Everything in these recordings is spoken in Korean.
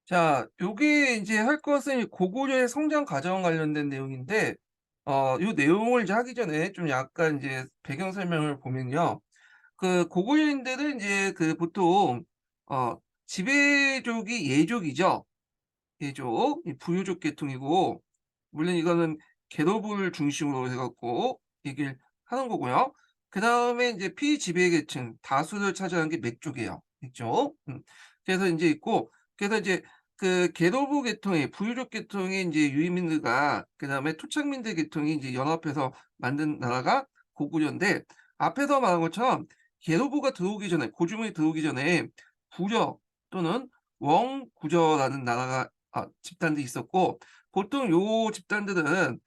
자, 요게 이제 할 것은 고구려의 성장 과정 관련된 내용인데, 요 내용을 이제 하기 전에 좀 약간 이제 배경 설명을 보면요. 그 고구려인들은 이제 그 보통, 어, 지배족이 예족이죠. 예족, 이 부유족 계통이고, 물론 이거는 계도부를 중심으로 해갖고 얘기를 하는 거고요. 그 다음에 이제 피지배 계층, 다수를 차지하는 게 맥족이에요. 맥족. 그래서 이제 있고, 그래서 이제 그 계도부 계통의 부유족 계통의 이제 유인민들과 그 다음에 토착민들 계통이 이제 연합해서 만든 나라가 고구려인데, 앞에서 말한 것처럼 계도부가 들어오기 전에, 고주문이 들어오기 전에 구려 또는 원구저라는 나라가 집단들이 있었고, 보통 요 집단들은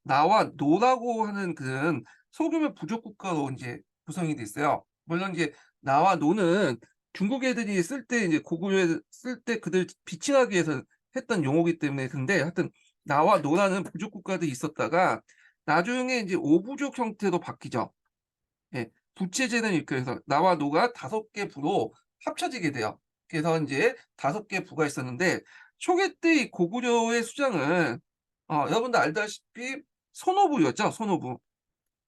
나와 노라고 하는 그런 소규모 부족 국가로 이제 구성이 돼 있어요. 물론 이제 나와 노는 중국 애들이 쓸 때 이제 고구려에 쓸 때 그들 비칭하기 위해서 했던 용어이기 때문에. 근데 하여튼 나와 노라는 부족 국가들이 있었다가 나중에 이제 오부족 형태로 바뀌죠. 예. 부채제는 이렇게 해서 나와 노가 5개 부로 합쳐지게 돼요. 그래서 인제 5개 부가 있었는데, 초기 때 이 고구려의 수장은 여러분들 알다시피 손오부였죠, 손오부.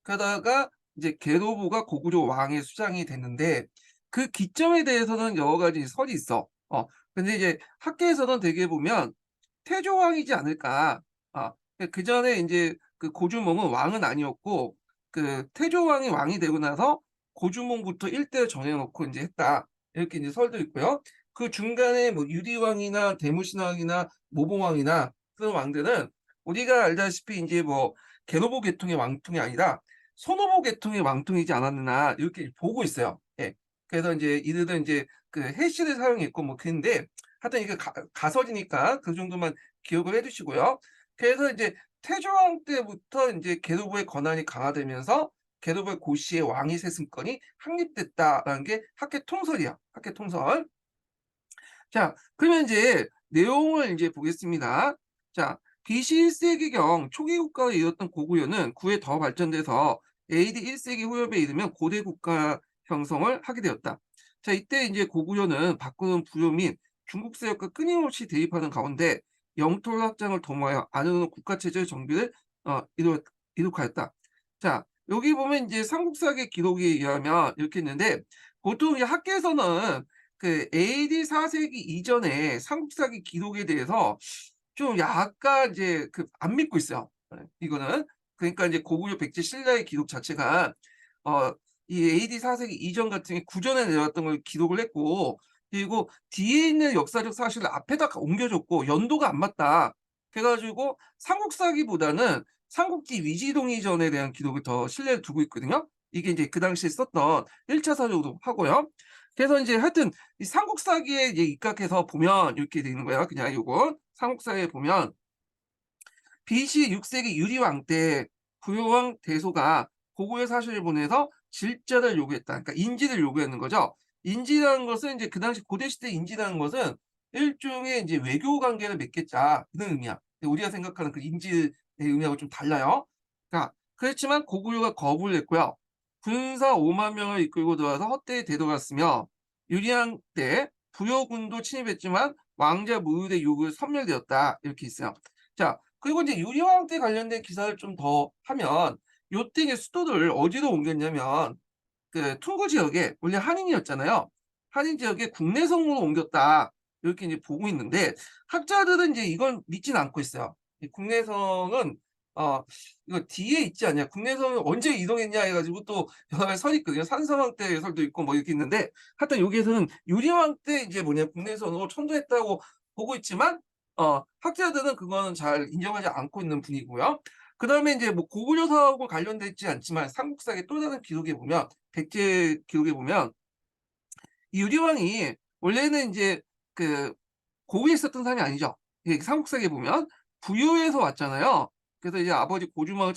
그러다가 이제 계도부가 고구려 왕의 수장이 됐는데, 그 기점에 대해서는 여러 가지 설이 있어. 근데 이제 학계에서는 대개 보면 태조왕이지 않을까. 그전에 인제 그 고주몽은 왕은 아니었고, 그 태조왕이 왕이 되고 나서 고주몽부터 일대를 정해 놓고 인제 했다. 이렇게 인제 설도 있고요. 그 중간에 뭐 유리왕이나 대무신왕이나 모봉왕이나 그런 왕들은 우리가 알다시피 인제 뭐 계노보 계통의 왕통이 아니라 손오보 계통의 왕통이지 않았느냐 이렇게 보고 있어요. 예. 그래서 인제 이들은 인제 그 해시를 사용했고 뭐 그런데, 하여튼 이게 가설이니까 그 정도만 기억을 해 두시고요. 그래서 이제 태조왕 때부터 인제 계도부의 권한이 강화되면서 계도부의 고씨의 왕위 세습권이 확립됐다라는 게 학계 통설이야, 학계 통설. 자, 그러면 인제 내용을 인제 보겠습니다. 자, BC 1 세기경 초기 국가를 이뤘던 고구려는 구에 더 발전돼서 AD 1 세기 후엽에 이르면 고대 국가 형성을 하게 되었다. 자, 이때 인제 고구려는 바꾸는 부요 및 중국 세력과 끊임없이 대립하는 가운데 영토 확장을 도모하여 안으로는 국가 체제의 정비를 이룩하였다. 자, 여기 보면 인제 삼국사기 기록에 의하면 이렇게 있는데, 보통 이제 학계에서는 그 AD 4 세기 이전에 삼국사기 기록에 대해서 좀 약간 이제 그 안 믿고 있어요. 예, 이거는. 그러니까 이제 고구려 백제 신라의 기록 자체가 어 이 AD 4 세기 이전 같은 게 구전에 내려왔던 걸 기록을 했고, 그리고 뒤에 있는 역사적 사실을 앞에다 옮겨 줬고 연도가 안 맞다. 그래 가지고 삼국사기보다는 삼국지 위지동의전에 대한 기록을 더 신뢰를 두고 있거든요. 이게 이제 그 당시에 썼던 1차 사료도 하고요. 그래서 인제 하여튼 이 삼국사기에 이제 입각해서 보면 이렇게 되는 거예요. 그냥 요거 삼국사에 보면 BC 6 세기 유리왕 때 부유왕 대소가 고구려 사실을 보내서 질자를 요구했다. 그러니까 인지를 요구하는 거죠. 인지라는 것은 인제 그 당시 고대 시대 인지라는 것은 일종의 인제 외교 관계를 맺겠자 이런 의미야. 근데 우리가 생각하는 그 인지의 의미하고 좀 달라요. 그러니까 그렇지만 고구려가 거부를 했고요. 군사 5만 명을 이끌고 들어와서 헛되이 되돌았으며, 유리왕 때 부여군도 침입했지만 왕자 무효의 요구에 섬멸되었다. 이렇게 있어요. 자, 그리고 인제 유리왕 때 관련된 기사를 좀 더 하면, 요때 이제 수도를 어디로 옮겼냐면 그 퉁구 지역에 원래 한인이었잖아요. 한인 지역에 국내성으로 옮겼다. 이렇게 이제 보고 있는데, 학자들은 이제 이걸 믿지는 않고 있어요. 이 국내성은 어 이거 뒤에 있지 않냐. 국내성은 언제 이동했냐 해 가지고 또 여러 가지 설이 있거든요. 산성왕 때 설도 있고 뭐 이렇게 있는데, 하여튼 여기에서는 유리왕 때 이제 뭐냐 국내성으로 천도했다고 보고 있지만, 학자들은 그거는 잘 인정하지 않고 있는 분위기고요. 그다음에 인제 뭐 고구려사하고 관련돼 있지 않지만 삼국사의 또 다른 기록에 보면, 백제 기록에 보면 이 유리왕이 원래는 인제 그 고구려에 있었던 사람이 아니죠. 이 삼국사기에 보면 부유에서 왔잖아요. 그래서 이제 아버지 고주먹을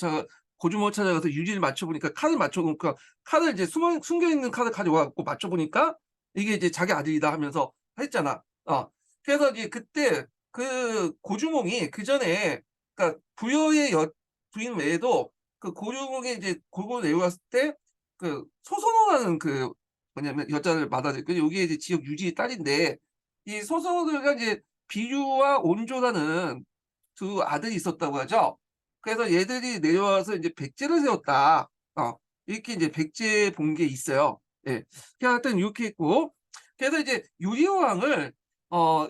찾아가서 유리를 맞춰 보니까, 카드를 맞춰 놓으니까 카드를 이제 숨겨 있는 카드 가져와 갖고 맞춰 보니까 이게 이제 자기 아들이다 하면서 했잖아. 그래서 이제 그때 그 고주몽이 그전에, 그러니까 부여의 부인 외에도 그 고주몽이 이제 골고루 내려왔을 때 그 소선호라는 그 뭐냐면 여자를 받아들였거든요. 요게 이제 지역 유지의 딸인데, 이 소선호가 이제 비류와 온조라는 두 아들이 있었다고 하죠. 그래서 얘들이 내려와서 이제 백제를 세웠다. 이렇게 이제 백제 본 게 있어요. 예. 하여튼 이렇게 있고, 그래서 이제 유리왕을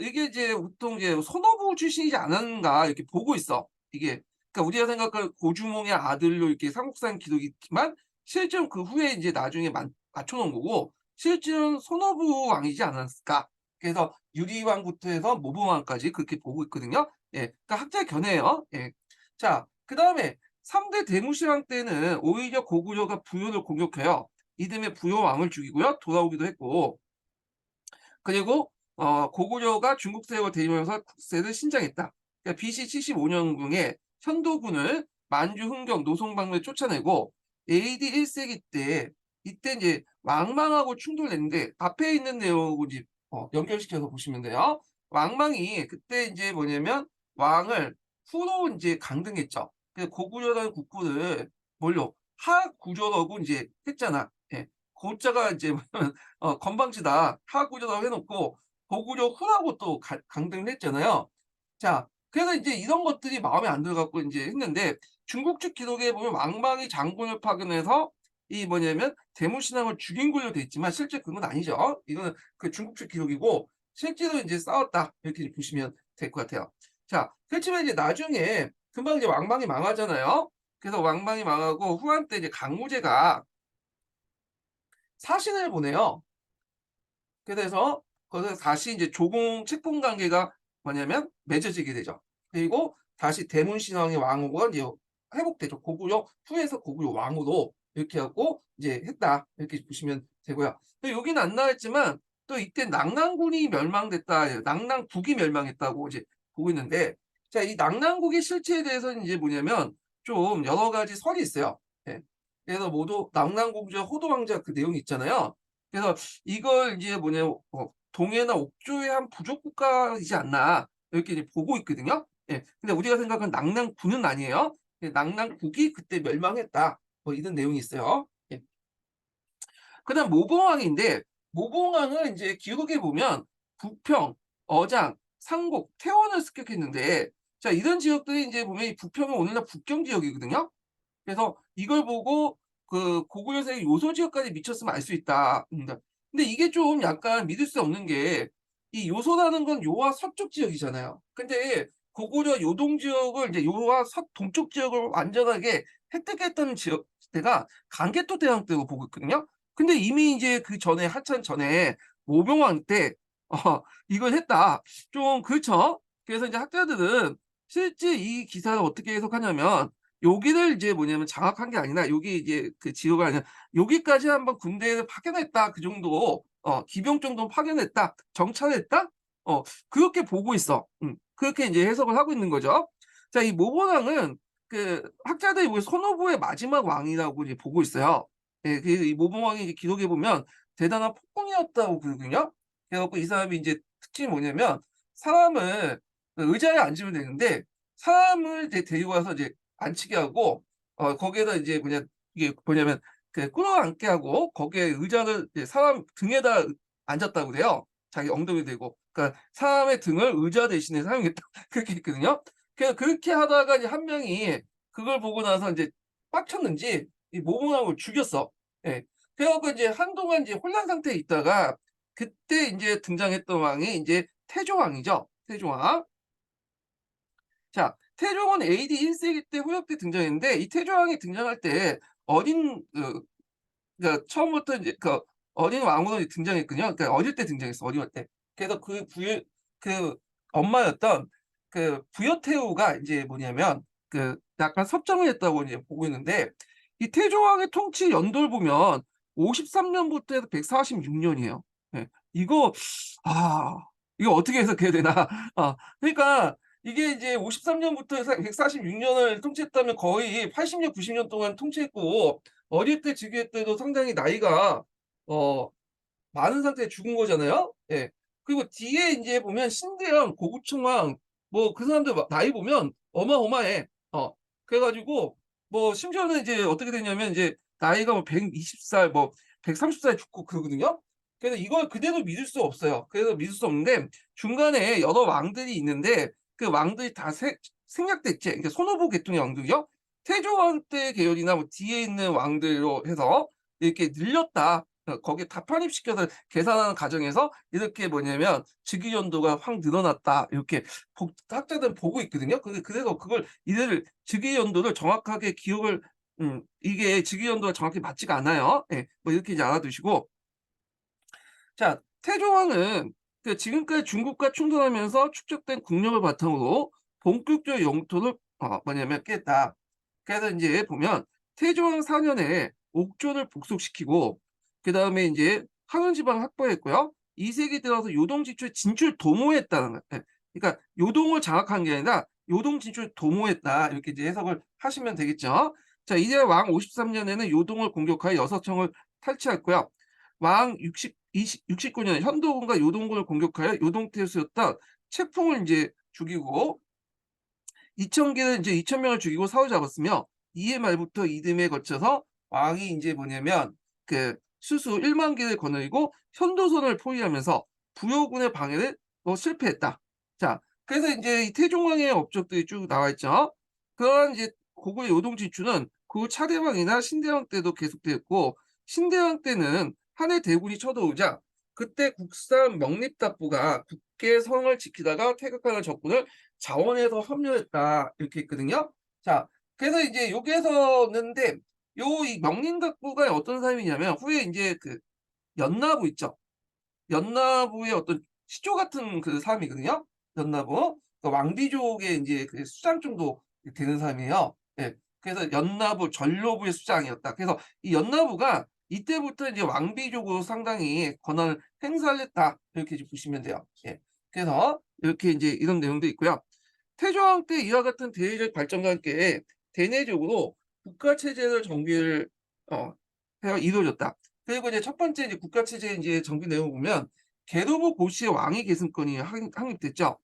이게 이제 보통 이제 선호부 출신이지 않았는가 이렇게 보고 있어. 이게 그러니까 우리가 생각할 고주몽의 아들로 이렇게 삼국사는 기록이 있지만 실제로 그 후에 이제 나중에 맞춰 놓은 거고 실제로는 선호부 왕이지 않았을까. 그래서 유리왕부터 해서 모범왕까지 그렇게 보고 있거든요. 예. 그러니까 학자의 견해예요. 예. 자, 그다음에 3대 대무시왕 때는 오히려 고구려가 부효를 공격해요. 이듬해 부효왕을 죽이고요. 돌아오기도 했고. 그리고 고구려가 중국 세력을 대리하면서 국세를 신장했다. 그러니까 BC 75년경에 현도군을 만주, 흥경, 노송방면에 쫓아내고 AD 1세기 때 이때 이제 왕망하고 충돌했는데 앞에 있는 내용을 이제 연결시켜서 보시면 돼요. 왕망이 그때 이제 뭐냐면 왕을 후로 이제 강등했죠. 그래서 고구려라는 국부를 뭘로 하구려라고 이제 했잖아. 예. 고자가 이제 뭐냐면 건방지다, 하구려라고 해놓고 고구려 후라고 또 강등을 했잖아요. 자, 그래서 이제 이런 것들이 마음에 안 들어갖고 이제 했는데 중국 측 기록에 보면 왕망이 장군을 파견해서 이 뭐냐면 대무신앙을 죽인 걸로 돼 있지만 실제 그건 아니죠. 이거는 그 중국 측 기록이고 실제로 이제 싸웠다 이렇게 보시면 될 것 같아요. 자, 그렇지만 이제 나중에 금방 이제 왕망이 망하잖아요. 그래서 왕망이 망하고 후한 때 이제 강무제가 사신을 보내요. 그래서 거기서 다시 이제 조공 책봉 관계가 뭐냐면 맺어지게 되죠. 그리고 다시 대문 신왕의 왕후가 이제 회복되죠. 고구려 후에서 고구려 왕으로 이렇게 하고 이제 했다. 이렇게 보시면 되고요. 여기는 안 나왔지만 또 이때 낙랑군이 멸망됐다. 낙랑국이 멸망했다고 이제 보고 있는데 자, 이 낙랑국의 실체에 대해서는 이제 뭐냐면 좀 여러 가지 설이 있어요. 예. 그래서 모두 낙랑공주와 호도왕자 그 내용이 있잖아요. 그래서 이걸 이제 뭐냐 동해나 옥조의 한 부족 국가이지 않나 이렇게 이제 보고 있거든요. 예. 근데 우리가 생각하는 낙랑군은 아니에요. 낙랑국이 그때 멸망했다. 뭐 이런 내용이 있어요. 예. 그다음 모봉왕인데 모봉왕은 이제 기록에 보면 부평, 어장, 상곡, 태원을 습격했는데 자 이런 지역들이 이제 보면 이 부평은 오늘날 북경 지역이거든요. 그래서 이걸 보고 그 고구려 세력 요소 지역까지 미쳤으면 알 수 있다. 근데 이게 좀 약간 믿을 수 없는 게 이 요소라는 건 요와 서쪽 지역이잖아요. 근데 고구려 요동 지역을 이제 요와 동쪽 지역을 완전하게 획득했던 지역대가 강개토 대왕 때로 보고 있거든요. 근데 이미 이제 그 전에 한참 전에 모병왕 때 이걸 했다. 좀 그렇죠. 그래서 이제 학자들은 실제 이 기사를 어떻게 해석하냐면 여기를 이제 뭐냐면 장악한 게 아니라 여기 이제 그 지역이 아니라 여기까지 한번 군대를 파견했다. 그 정도 기병 정도 파견했다. 정찰했다. 그렇게 보고 있어. 그렇게 이제 해석을 하고 있는 거죠. 자, 이 모본왕은 그 학자들이 우리 손오부의 마지막 왕이라고 이제 보고 있어요. 예, 그래서 이 모본왕이 이제 기록해 보면 대단한 폭군이었다고 그러거든요. 그래갖고 이 사람이 이제 특징이 뭐냐면 사람을 의자에 앉으면 되는데 사람을 데리고 와서 이제 앉히게 하고 거기에다 이제 뭐냐 이게 뭐냐면 그 끌어안게 하고 거기에 의자를 이제 사람 등에다 앉았다고 그래요. 자기 엉덩이 대고. 그러니까 사람의 등을 의자 대신에 사용했다. 그렇게 했거든요. 그래서 그렇게 하다가 이제 한 명이 그걸 보고 나서 이제 빡쳤는지 이 모범왕을 죽였어. 예. 그래갖고 이제 한동안 이제 혼란 상태에 있다가 그때 이제 등장했던 왕이 이제 태조왕이죠. 태조왕. 자, 태종은 AD 1세기 때 후엽 때 등장했는데 이 태조왕이 등장할 때 어린 그러니까 처음부터 이제 그 어린 왕으로 등장했거든요. 그러니까 어릴 때 등장했어. 어릴 때. 그래서 그 엄마였던 그 부여태후가 이제 뭐냐면 그 약간 섭정을 했다고 이제 보고 있는데 이 태조왕의 통치 연도를 보면 53년부터 해서 146년이에요. 예. 이거 아 이거 어떻게 해석해야 되나? 그러니까 이게 이제 53년부터 해서 146년을 통치했다면 거의 80년, 90년 동안 통치했고 어릴 때 즉위할 때도 상당히 나이가 어 많은 상태에 죽은 거잖아요. 예. 그리고 뒤에 인제 보면 신대영, 고구청왕 뭐 그 사람들 나이 보면 어마어마해. 그래 가지고 뭐 심지어는 이제 어떻게 되냐면 이제 나이가 뭐 120살 뭐 130살 죽고 그러거든요. 그래서 이걸 그대로 믿을 수 없어요. 그래서 믿을 수 없는데 중간에 여러 왕들이 있는데 그 왕들이 다 생략됐지. 그러니까 손오부 계통의 왕들이요. 태조왕 때 계열이나 뭐 뒤에 있는 왕들로 해서 이렇게 늘렸다. 거기에 다 편입시켜서 계산하는 과정에서 이렇게 뭐냐면 즉위 연도가 확 늘어났다. 이렇게 학자들은 보고 있거든요. 그래서 그걸 이들을 즉위 연도를 정확하게 기억을 이게 즉위 연도가 정확히 맞지가 않아요. 예. 뭐 이렇게 이제 알아두시고 자, 태조왕은 그 지금까지 중국과 충돌하면서 축적된 국력을 바탕으로 본격적 영토를 뭐냐면 깼다. 그래서 이제 보면 태조왕 4년에 옥조를 복속시키고 그다음에 이제 한원 지방 확보했고요. 2세기 들어서 요동 진출 도모했다는 거예요. 예. 그러니까 요동을 장악한 게 아니라 요동 진출 도모했다. 이렇게 이제 해석을 하시면 되겠죠. 자, 이제 왕 53년에는 요동을 공격하여 여서청을 탈취했고요. 왕 69년 현도군과 요동군을 공격하여 요동태수였던 채풍을 이제 죽이고 2,000개를 이제 2,000명을 죽이고 사로잡았으며 이해 말부터 이듬해 거쳐서 왕이 이제 뭐냐면 그 수수 1만 개를 거느리고 현도선을 포위하면서 부여군의 방해를 실패했다. 자, 그래서 이제 이 태종왕의 업적들이 쭉 나와 있죠. 그러한 이제 고구려 요동 진출은 그 차대왕이나 신대왕 때도 계속되었고 신대왕 때는 한해 대군이 쳐들어오자 그때 국산 명립답부가 국계 성을 지키다가 퇴각하는 적군을 자원해서 합류했다 이렇게 있거든요. 자, 그래서 이제 여기에서는데 요 이 명린각부가 어떤 사람이냐면 후에 이제 그 연나부 있죠. 연나부의 어떤 시조 같은 그 사람이거든요. 연나부. 그 왕비족의 이제 그 수장 정도 되는 사람이에요. 예. 그래서 연나부 전로부의 수장이었다. 그래서 이 연나부가 이때부터 이제 왕비족으로 상당히 권한을 행사를 했다. 이렇게 이제 보시면 돼요. 예. 그래서 이렇게 이제 이런 내용도 있고요. 태조왕 때 이와 같은 대외적 발전과 함께 대내적으로 국가 체제를 정비를 어 해서 이루어졌다. 그리고 이제 첫 번째 이제 국가 체제 이제 정비 내용을 보면 게르부 고시의 왕위 계승권이 확립됐죠.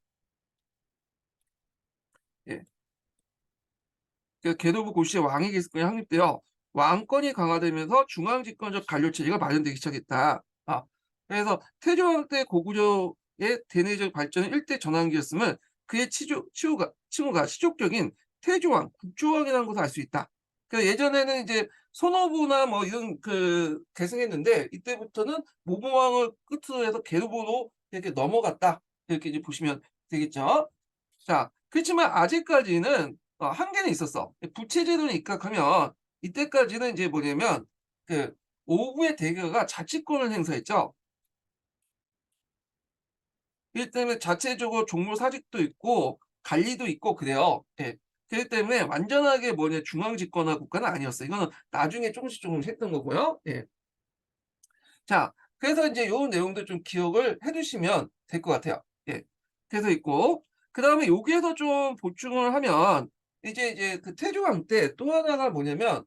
예. 그 게르부 고시의 왕위 계승권이 확립되어 왕권이 강화되면서 중앙 집권적 관료 체제가 마련되기 시작했다. 그래서 태조왕 때 고구려의 대내적 발전은 일대 전환기였음을 그의 칭호가 시족적인 태조왕, 국조왕이라는 것을 알 수 있다. 그래서 예전에는 이제 손오부나 뭐 이런 그 계승했는데 이때부터는 모범왕을 끝으로 해서 게르부로 이렇게 넘어갔다. 이렇게 이제 보시면 되겠죠. 자, 그렇지만 아직까지는 한계는 있었어. 부채제도에 입각하면 이때까지는 이제 뭐냐면 그 5구의 대거가 자치권을 행사했죠. 그렇기 때문에 자체적으로 종묘 사직도 있고 관리도 있고 그래요. 예. 그렇기 때문에 완전하게 뭐냐 중앙 집권화 국가는 아니었어요. 이거는 나중에 조금씩 했던 거고요. 예. 자, 그래서 인제 요 내용들 좀 기억을 해 두시면 될 것 같아요. 예. 그래서 있고 그다음에 여기에서 좀 보충을 하면 이제 그 태조왕 때 또 하나가 뭐냐면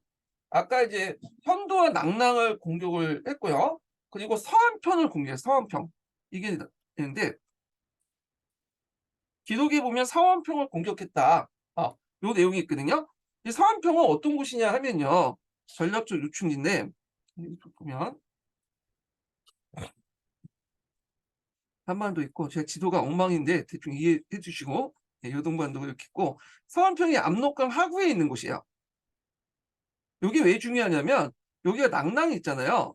아까 이제 현도와 낙랑을 공격을 했고요. 그리고 서안편을 공격해요, 서안평. 이게 있는데 기록에 보면 서안평을 공격했다. 요 내용이 있거든요. 이 서안평은 어떤 곳이냐 하면요. 전략적 요충지인데 여기 보면 한반도 있고 제가 지도가 엉망인데 대충 이해해 주시고 예 요동반도 이렇게 있고 서안평이 압록강 하구에 있는 곳이에요. 요게 왜 중요하냐면 여기가 낙랑이 있잖아요.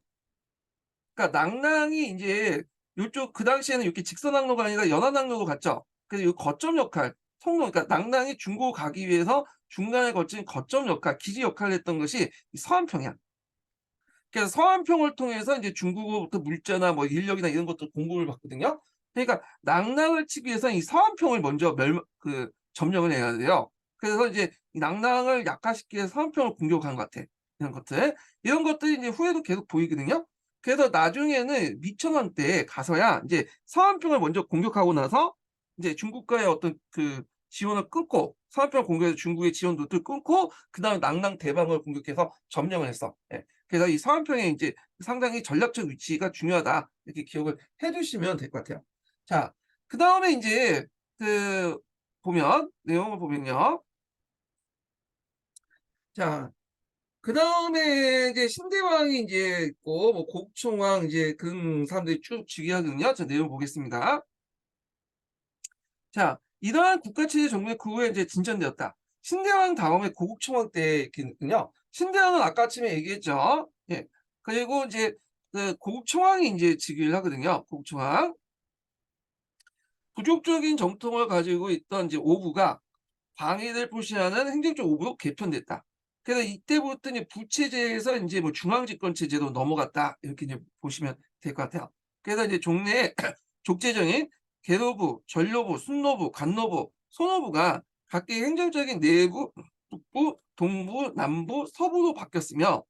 그러니까 낙랑이 인제 요쪽 그 당시에는 이렇게 직선 항로가 아니라 연안 항로로 갔죠. 그래서 요 거점 역할, 통로 그러니까 낙랑이 중국으로 가기 위해서 중간에 거친 거점 역할, 기지 역할을 했던 것이 이 서안평이야. 그래서 서안평을 통해서 인제 중국으로부터 물자나 뭐 인력이나 이런 것들 공급을 받거든요. 그러니까 낙랑을 치기 위해서는 이 서안평을 먼저 점령을 해야 돼요. 그래서 이제 이 낙랑을 약화시키기 위해서 서안평을 공격한 것 같아. 이런 것들. 이런 것들이 이제 후에도 계속 보이거든요. 그래서 나중에는 미천왕 때 가서야 인제 서안평을 먼저 공격하고 나서 인제 중국과의 어떤 그 지원을 끊고 서안평을 공격해서 중국의 지원 루트를 끊고 그다음에 낙랑 대방을 공격해서 점령을 했어. 예. 그래서 이 서안평에 인제 상당히 전략적 위치가 중요하다. 이렇게 기억을 해 두시면 될 것 같아요. 자, 그다음에 인제 그 보면 내용을 보면요. 자 그다음에 이제 신대왕이 이제 있고 뭐 고국청왕 이제 그런 사람들이 쭉 즉위하거든요. 자, 내용 보겠습니다. 자, 이러한 국가체제 정부의 그 후에 이제 진전되었다. 신대왕 다음에 고국청왕 때군요. 신대왕은 아까 아침에 얘기했죠. 예. 그리고 이제 그 고국청왕이 이제 즉위를 하거든요. 고국청왕. 부족적인 정통을 가지고 있던 이제 오부가 방위를 표시하는 행정적 오부로 개편됐다. 그래서 이때부터 이제 부체제에서 이제 뭐 중앙집권 체제로 넘어갔다. 이렇게 이제 보시면 될 것 같아요. 그래서 이제 종래에 족제정인 계로부, 전로부, 순로부, 간로부, 소노부가 각기 행정적인 내부, 북부, 동부, 남부, 서부로 바뀌었으며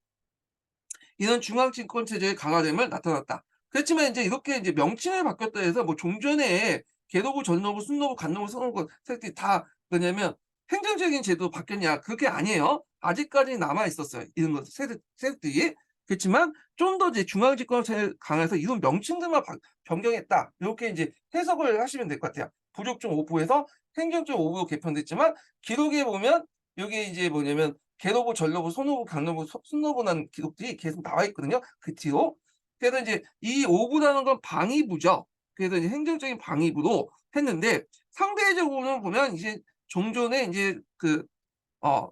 이런 중앙집권 체제의 강화됨을 나타났다. 그렇지만 이제 이렇게 이제 명칭을 바뀌었다 해서 뭐 종전에 계로부, 전로부, 순로부, 간로부, 서노부 세력들이 다 뭐냐면 행정적인 제도 바뀌었냐? 그게 아니에요. 아직까지 남아 있었어요. 이런 것 세력들이. 그렇지만 좀 더 이제 중앙집권 체제 강화해서 이런 명칭들만 변경했다. 이렇게 이제 해석을 하시면 될 것 같아요. 부족중 오부에서 행정적 오부로 개편됐지만 기록에 보면 여기 이제 뭐냐면 계로부, 전로부, 소노부, 강로부, 순노부라는 기록들이 계속 나와 있거든요. 그 뒤로. 그래서 이제 이 오부라는 건 방위부죠. 그래서 이제 행정적인 방위부로 했는데 상대적으로는 보면 이제 종전에 이제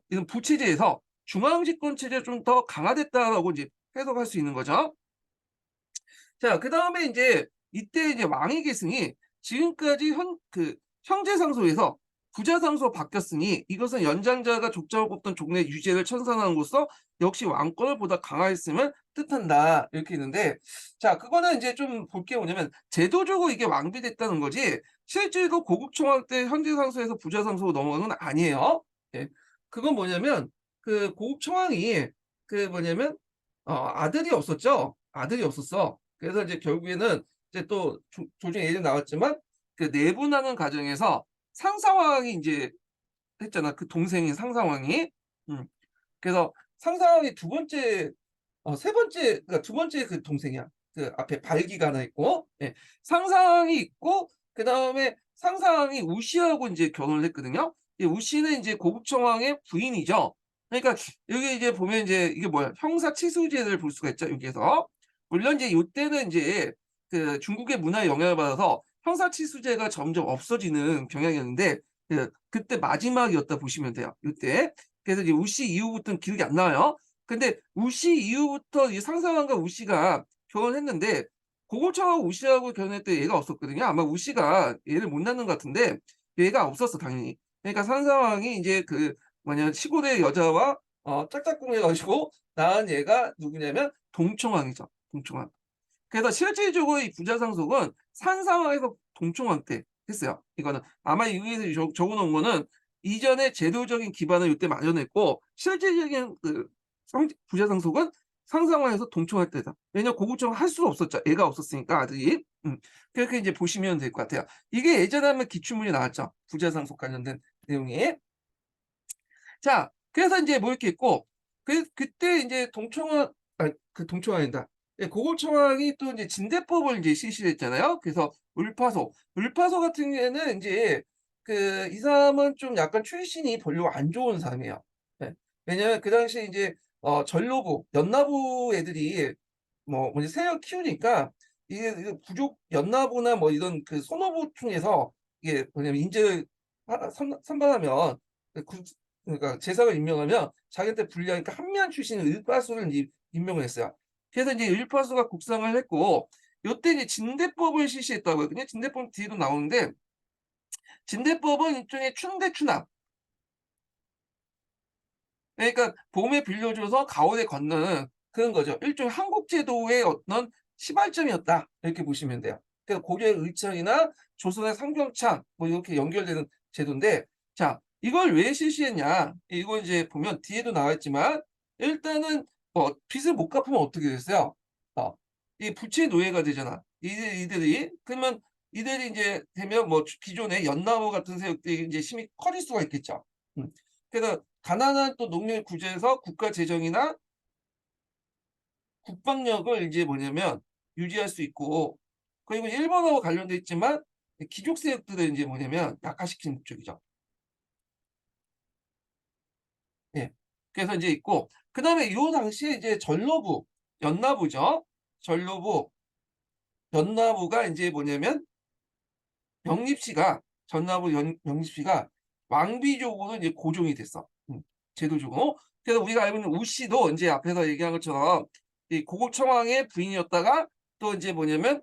이런 부체제에서 중앙집권 체제가 좀 더 강화됐다라고 이제 해석할 수 있는 거죠. 자, 그다음에 이제 이때 이제 왕위 계승이 지금까지 형제상소에서 부자상소로 바뀌었으니 이것은 연장자가 족장을 뽑던 종래 유죄를 청산함으로써 역시 왕권을 보다 강화했음을 뜻한다. 이렇게 있는데 자, 그거는 이제 좀 볼 게 뭐냐면 제도적으로 이게 왕비됐다는 거지 실제로 고국청왕 때 형제상소에서 부자상소로 넘어간 건 아니에요. 예. 그건 뭐냐면 그 고국청왕이 그 뭐냐면 아들이 없었죠. 아들이 없었어. 그래서 이제 결국에는 이제 또 조중에 예전 나왔지만 그 내분하는 과정에서 상사왕이 이제 했잖아. 그 동생인 상사왕이. 음. 그래서 상사왕이 두 번째, 세 번째, 그러니까 두 번째 그 동생이야. 그 앞에 발기가 하나 있고, 예. 상사왕이 있고, 그 다음에 상사왕이 우씨하고 이제 결혼을 했거든요. 이 우씨는 이제 고국청왕의 부인이죠. 그러니까 여기 이제 보면 이제 이게 뭐야? 형사치수제를 볼 수가 있죠. 여기에서. 물론 이제 이때는 이제 그 중국의 문화에 영향을 받아서 형사치수제가 점점 없어지는 경향이었는데 그때 마지막이었다 보시면 돼요. 이때. 그래서 이제 우씨 이후부터는 기록이 안 나와요. 근데 우씨 이후부터 이 상사왕과 우씨가 결혼했는데 고고청하고 우씨하고 결혼할 때 얘가 없었거든요. 아마 우씨가 얘를 못 낳는 것 같은데 얘가 없었어 당연히. 그러니까 상사왕이 이제 그 뭐냐 시골의 여자와 짝짝꿍해 가지고 낳은 얘가 누구냐면 동청왕이죠. 동청왕. 그래서 실질적으로 이 부자상속은 산상황에서 동청왕 때 했어요. 이거는 아마 이 위에서 적어놓은 거는 이전에 제도적인 기반을 이때 마련했고 실질적인 그 부자상속은 상상왕에서 동청할 때다. 왜냐면 고구청 할 수가 없었죠. 애가 없었으니까 아들이. 그렇게 이제 보시면 될 것 같아요. 이게 예전에 한번 기출문이 나왔죠. 부자상속 관련된 내용이. 자, 그래서 이제 뭐 이렇게 있고, 그때 이제 그 동청왕이다. 예, 고고청왕이 또 이제 진대법을 이제 실시했잖아요. 그래서 울파소 같은 경우에는 이제 이 사람은 좀 약간 출신이 별로 안 좋은 사람이에요. 예. 왜냐면 그 당시에 이제 전로부, 연나부 애들이 뭐 이제 세력 키우니까 이게 부족 연나부나 뭐 이런 그 소노부 중에서 이게 뭐냐면 인재를 선발하면 그 그러니까 재상을 임명하면 자기한테 불리하니까 한미한 출신의 을파수를 임명을 했어요. 그래서 이제 을파수가 국상을 했고 요때 이제 진대법을 실시했다고 하거든요. 진대법 뒤에도 나오는데 진대법은 일종의 춘대추납. 그러니까 봄에 빌려줘서 가을에 건너는 그런 거죠. 일종의 한국제도의 어떤 시발점이었다. 이렇게 보시면 돼요. 그래서 고려의 의창이나 조선의 상경창 뭐 이렇게 연결되는 제도인데 자, 이걸 왜 실시했냐? 이거 이제 보면 뒤에도 나와 있지만 일단은 빚을 못 갚으면 어떻게 됐어요? 이 부채 노예가 되잖아. 이들이 그러면 이들이 이제 되면 뭐 기존의 연나무 같은 세력들이 이제 힘이 커질 수가 있겠죠. 음. 그래서 가난한 또 농민을 구제해서 국가 재정이나 국방력을 이제 뭐냐면 유지할 수 있고 그리고 일본하고 관련돼 있지만 귀족 세력들을 이제 뭐냐면 약화시키는 목적이죠. 예. 그래서 이제 있고 그다음에 요 당시에 이제 전로부, 연나부죠. 전로부, 연나부가 이제 뭐냐면 영립씨가 전나부 영립씨가 왕비족으로 이제 고종이 됐어. 제도적으로. 그래서 우리가 알고 있는 우씨도 이제 앞에서 얘기한 것처럼 이 고국청왕의 부인이었다가 또 이제 뭐냐면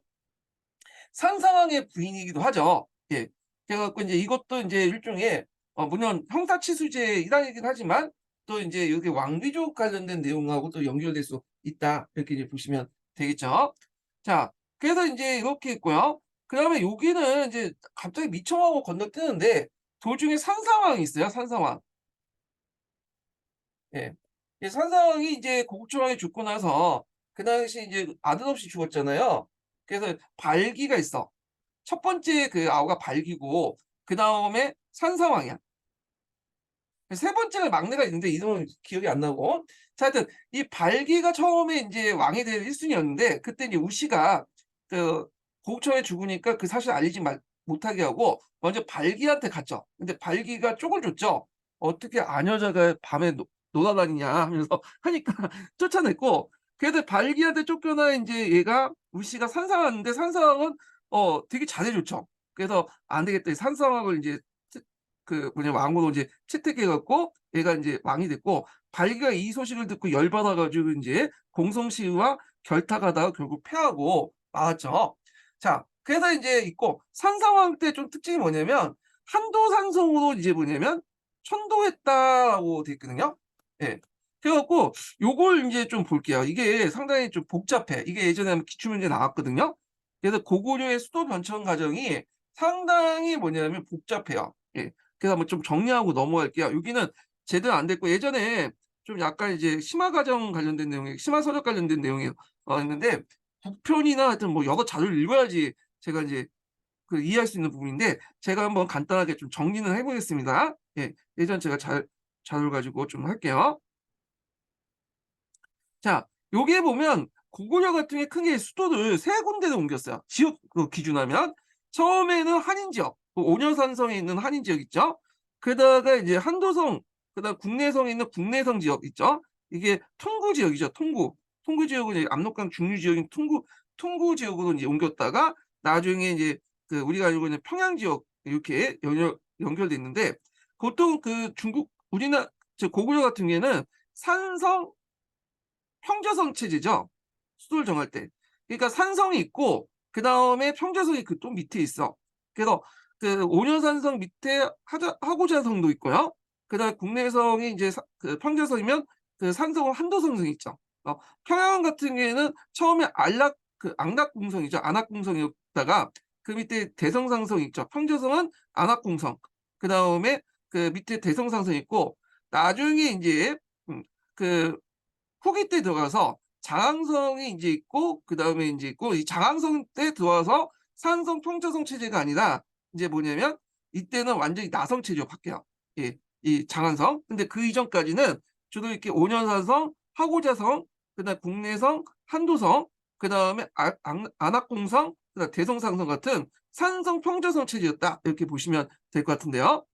산상왕의 부인이기도 하죠. 예. 그래갖고 이제 이것도 이제 일종의 물론 형사치수제의 일환이긴 하지만 또 이제 여기 왕비족 관련된 내용하고 또 연결될 수 있다. 이렇게 이제 보시면 되겠죠. 자, 그래서 이제 이렇게 있고요. 그다음에 여기는 이제 갑자기 미청하고 건너뛰는데 도중에 산상왕이 있어요. 산상왕. 예. 이 산상왕이 이제 고국청왕이 죽고 나서 그 당시 이제 아들 없이 죽었잖아요. 그래서 발기가 있어. 첫 번째 그 아우가 발기고 그다음에 산상왕이야. 세 번째가 막내가 있는데 이름은 기억이 안 나고. 자, 하여튼 이 발기가 처음에 인제 왕이 될 1 순위였는데 그때 이제 우씨가 그 고국청에 죽으니까 그 사실을 알리지 못하게 하고 먼저 발기한테 갔죠. 근데 발기가 쪽을 줬죠. "어떻게 아녀자가 밤에 놀아다니냐." 하면서 하니까 쫓아냈고 그래도 발기한테 쫓겨나 인제 얘가 우씨가 산상왕인데 산상왕은 되게 잘해 줬죠. 그래서 '안 되겠다.' 이 산상왕을 인제 그 뭐냐 왕으로 이제 채택해 갖고 얘가 인제 왕이 됐고 발기가 이 소식을 듣고 열받아 가지고 인제 공성시위와 결탁하다가 결국 패하고 나왔죠. 자, 그래서 인제 있고 산상왕 때 좀 특징이 뭐냐면 한도산성으로 이제 뭐냐면 천도했다라고 돼 있거든요. 예. 그래 갖고 요걸 인제 좀 볼게요. 이게 상당히 좀 복잡해. 이게 예전에 한번 기출문제 나왔거든요. 그래서 고구려의 수도 변천 과정이 상당히 뭐냐면 복잡해요. 예. 그래서 한번 좀 정리하고 넘어갈게요. 여기는 제대로 안 됐고 예전에 좀 약간 이제 심화 과정 관련된 내용이 심화 서적 관련된 내용이 있는데 국편이나 하여튼 뭐 여러 자료를 읽어야지 제가 인제 그 이해할 수 있는 부분인데 제가 한번 간단하게 좀 정리는 해 보겠습니다. 예. 예전 제가 자료를 가지고 좀 할게요. 자, 여기에 보면 고구려 같은 게 크게 수도를 세 군데로 옮겼어요. 지역 기준하면. 처음에는 한인 지역, 그 오녀산성에 있는 한인 지역 있죠. 게다가 이제 한도성, 그다음 국내성에 있는 국내성 지역 있죠. 이게 통구 지역이죠. 통구. 통구 지역은 이제 압록강 중류 지역인 통구 지역으로 이제 옮겼다가 나중에 이제 그 우리가 알고 있는 평양 지역 이렇게 연결돼 있는데 보통 그 중국 우리나라 고구려 같은 경우에는 산성 평저성 체제죠. 수도를 정할 때. 그러니까 산성이 있고 그다음에 평저성이 그 또 밑에 있어. 그래서 그 오녀산성 밑에 하고자성도 있고요. 그다음에 국내성이 이제 그 평저성이면 그 산성은 한도성이 있죠. 평양 같은 경우에는 처음에 안락궁성이죠. 안악궁성이었다가 그 밑에 대성상성이 있죠. 평저성은 안악궁성. 그다음에 그 밑에 대성상성이 있고 나중에 인제 그 후기 때 들어가서 장항성이 인제 있고 그다음에 인제 있고 이 장항성 때 들어와서 산성 평저성 체제가 아니라 인제 뭐냐면 이때는 완전히 나성 체제로 바뀌어요. 예. 이 장항성. 근데 그 이전까지는 주로 이렇게 오년사성, 하고자성, 그다음에 국내성, 한도성, 그다음에 안악공성, 그다음 대성상성 같은 산성 평저성 체제였다. 이렇게 보시면 될 것 같은데요.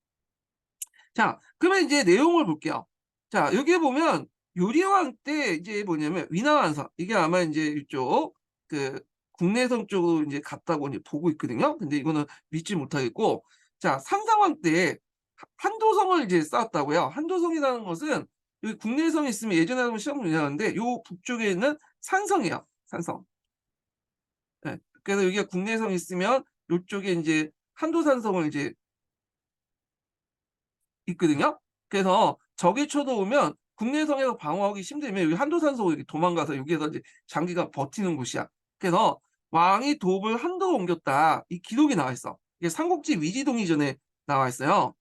자, 그러면 이제 내용을 볼게요. 자, 여기에 보면 요리왕 때 이제 뭐냐면 위나완서 이게 아마 인제 이쪽 그 국내성 쪽으로 인제 갔다고 이제 보고 있거든요. 근데 이거는 믿지 못하겠고 자, 상상왕 때 한도성을 이제 쌓았다고요. 한도성이라는 것은 여기 국내성이 있으면 예전에 한번 시험 문제 나왔는데 요 북쪽에 있는 산성이에요, 산성. 예. 그래서 여기가 국내성이 있으면 요쪽에 인제 한도산성을 이제 있거든요. 그래서 적이 쳐들어오면 국내성에서 방어하기 힘들면 여기 한도산성으로 이렇게 도망가서 여기에서 이제 장기간 버티는 곳이야. 그래서 왕이 돕을 한도로 옮겼다. 이 기록이 나와 있어. 이게 삼국지 위지동 이전에 나와 있어요.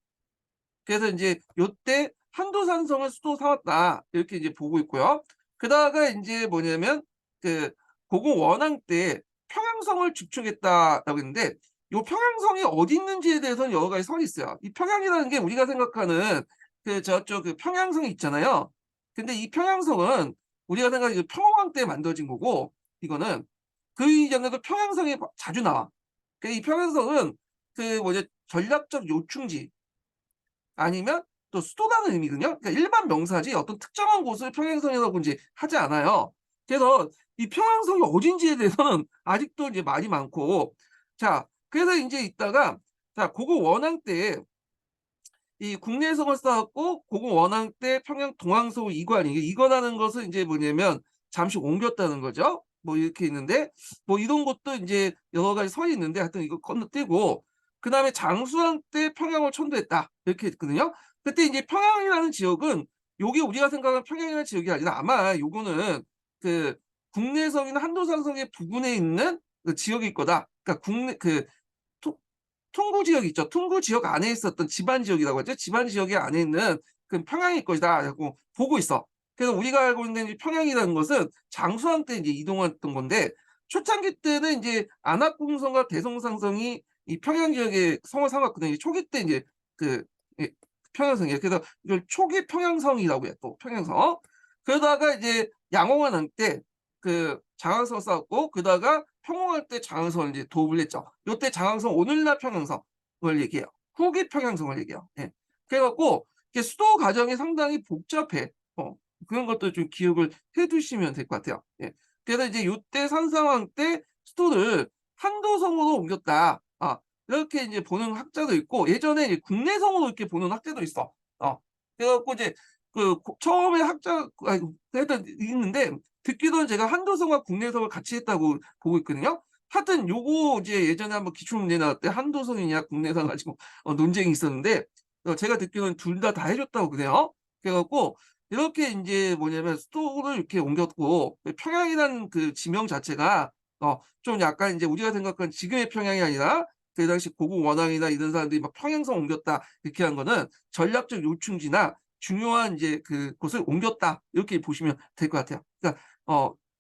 그래서 인제 요때 한도산성을 수도 삼았다. 이렇게 이제 보고 있고요. 그다가 인제 뭐냐면 그 고공 원왕 때 평양성을 축적했다라고 했는데 요 평양성이 어디 있는지에 대해서는 여러 가지 설이 있어요. 이 평양이라는 게 우리가 생각하는 그 저쪽 그 평양성이 있잖아요. 근데 이 평양성은 우리가 생각하는 그 평왕 때 만들어진 거고 이거는 그 이전에도 평양성이 자주 나와. 이 평양성은 그 뭐냐 전략적 요충지 아니면 또 수도라는 의미거든요. 그러니까 일반 명사지 어떤 특정한 곳을 평행선이라고 이제 하지 않아요. 그래서 이 평행선이 어딘지에 대해서는 아직도 이제 말이 많고, 자, 그래서 인제 있다가, 자, 고거 원앙 때 이 국내에서만 쌓았고 고거 원앙 때 평양 동항서 이관, 이게 이관하는 것은 인제 뭐냐면 잠시 옮겼다는 거죠. 뭐 이렇게 있는데, 뭐 이런 것도 인제 여러 가지 설이 있는데 하여튼 이거 건너뛰고, 그다음에 장수왕 때 평양을 천도했다 이렇게 있거든요. 그때 인제 평양이라는 지역은 요게 우리가 생각하는 평양이라는 지역이 아니라 아마 요거는 그 국내성이나 한도상성의 부근에 있는 그 지역일 거다. 그러니까 국내 그 토 통구 지역 있죠. 통구 지역 안에 있었던 지반 지역이라고 하죠. 지반 지역의 안에 있는 그 평양일 것이다라고 보고 있어. 그래서 우리가 알고 있는 이 평양이라는 것은 장수왕 때 이제 이동했던 건데, 초창기 때는 인제 안압공성과 대성상성이 이 평양 지역에 성을 삼았거든요. 초기 때 인제 그 예 평양성이에요. 그래서 이걸 초기 평양성이라고 해요, 또 평양성. 그러다가 이제 양홍환 때 그 장항성을 쌓았고, 그러다가 평ong할 때 장항성을 이제 도읍을 했죠. 요때 장항성 오늘날 평양성을 얘기해요. 후기 평양성을 얘기해요. 예. 그래 갖고 이게 수도 과정이 상당히 복잡해. 그런 것도 좀 기억을 해 두시면 될 것 같아요. 예. 그래서 이제 요때 산상황 때 수도를 한도성으로 옮겼다. 이렇게 이제 보는 학자도 있고, 예전에 이제 국내성으로 이렇게 보는 학자도 있어. 그래 갖고 이제 처음에 학자 하여튼 있는데, 듣기로는 제가 한도성과 국내성을 같이 했다고 보고 있거든요. 하여튼 요거 이제 예전에 한번 기출문제 나올 때 한도성이냐 국내성 가지고 논쟁이 있었는데, 제가 듣기로는 둘 다 해 줬다고 그래요. 그래 갖고 이렇게 인제 뭐냐면 수도를 이렇게 옮겼고, 평양이라는 그 지명 자체가 좀 약간 인제 우리가 생각하는 지금의 평양이 아니라 그 당시 고국 원앙이나 이런 사람들이 막 "평양성 옮겼다." 이렇게 한 거는 전략적 요충지나 중요한 인제 그곳을 옮겼다, 이렇게 보시면 될 것 같아요. 그러니까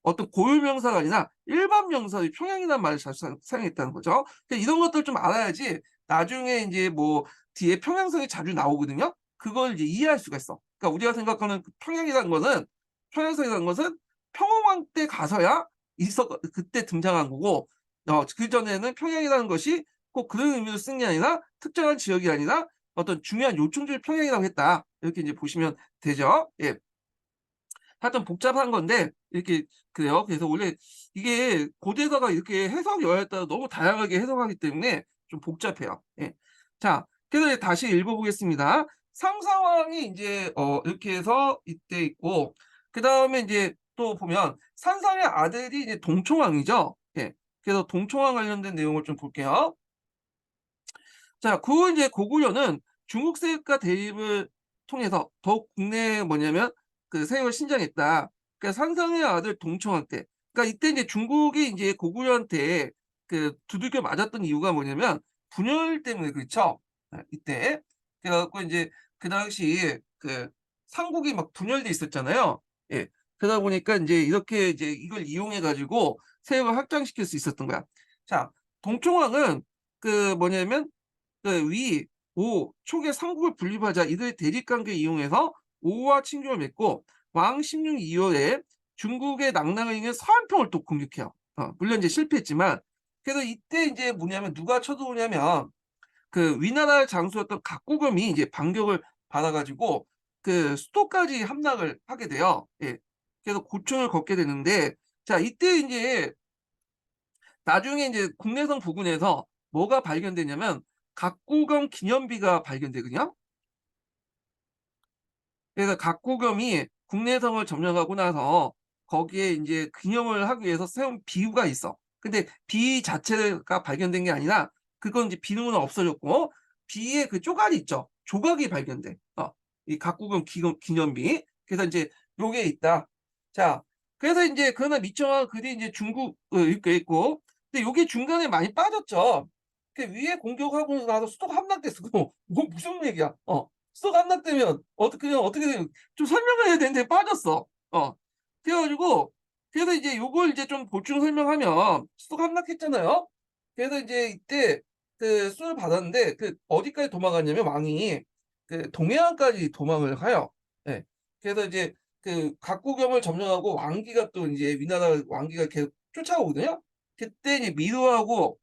어떤 고유 명사가 아니라 일반 명사의 평양이라는 말을 자주 사용했다는 거죠. 이런 것들을 좀 알아야지 나중에 인제 뭐 뒤에 평양성이 자주 나오거든요. 그걸 이제 이해할 수가 있어. 그러니까 우리가 생각하는 그 평양이라는 것은, 평양성이라는 것은 평ong왕 때 가서야 그때 등장한 거고, 그전에는 평양이라는 것이 꼭 그런 의미로 쓴 게 아니라 특정한 지역이 아니라 어떤 중요한 요충지를 평양이라고 했다. 이렇게 이제 보시면 되죠. 예. 하여튼 복잡한 건데 이렇게 그래요. 그래서 원래 이게 고대사가 이렇게 해석 여하에 따라 너무 다양하게 해석하기 때문에 좀 복잡해요. 예. 자, 그래서 이제 다시 읽어 보겠습니다. 상사왕이 인제 이렇게 해서 이때 있고, 그다음에 인제 또 보면 산상의 아들이 이제 동총왕이죠. 예. 그래서 동총왕 관련된 내용을 좀 볼게요. 자, 그 후 인제 고구려는 중국 세력과 대립을 통해서 더욱 국내에 뭐냐면 세력을 신장했다. 그러니까 산상의 아들 동청왕 때. 그러니까 이때 인제 중국이 인제 고구려한테 두들겨 맞았던 이유가 뭐냐면 분열 때문에 그렇죠. 이때. 그래 갖고 인제 그 당시에 삼국이 막 분열돼 있었잖아요. 예. 그러다 보니까 인제 이렇게 이제 이걸 이용해 가지고 세력을 확장시킬 수 있었던 거야. 자, 동청왕은 뭐냐면 위, 오, 촉의 삼국을 분립하자 이들의 대립 관계를 이용해서 오와 친교를 맺고, 왕 16 2월에 중국의 낙랑을 이긴 서안평을 또 공격해요. 물론 이제 실패했지만. 그래서 이때 이제 뭐냐면 누가 쳐들어오냐면 위나라 장수였던 각고금이 이제 반격을 받아 가지고 수도까지 함락을 하게 돼요. 예. 그래서 고초를 겪게 되는데, 자, 이때 인제 나중에 인제 국내성 부근에서 뭐가 발견되냐면 각고금 기념비가 발견되거든요. 그래서 각고금이 국내성을 점령하고 나서 거기에 인제 기념을 하기 위해서 세운 비유가 있어. 근데 비 자체가 발견된 게 아니라 그건 이제 비누는 없어졌고 비의 그 쪼가리 있죠. 조각이 발견돼. 이 각고금 기념비. 그래서 인제 요게 있다. 자, 그래서 인제 그러나 미청아 글이 인제 중국 이렇게 있고, 근데 요게 중간에 많이 빠졌죠. 위에 공격하고 나서 수도가 함락됐어. 그거 뭐 무슨 얘기야. 수도가 함락되면 어떻게 돼요? 좀 설명을 해야 되는데 빠졌어. 그래 가지고 그래서 이제 요걸 이제 좀 보충 설명하면, 수도가 함락했잖아요. 그래서 이제 이때 수를 받았는데 어디까지 도망갔냐면 왕이 동해안까지 도망을 가요. 예. 그래서 이제 각구경을 점령하고 왕기가 또 인제 위나라 왕기가 계속 쫓아오거든요. 그때 이제 미르하고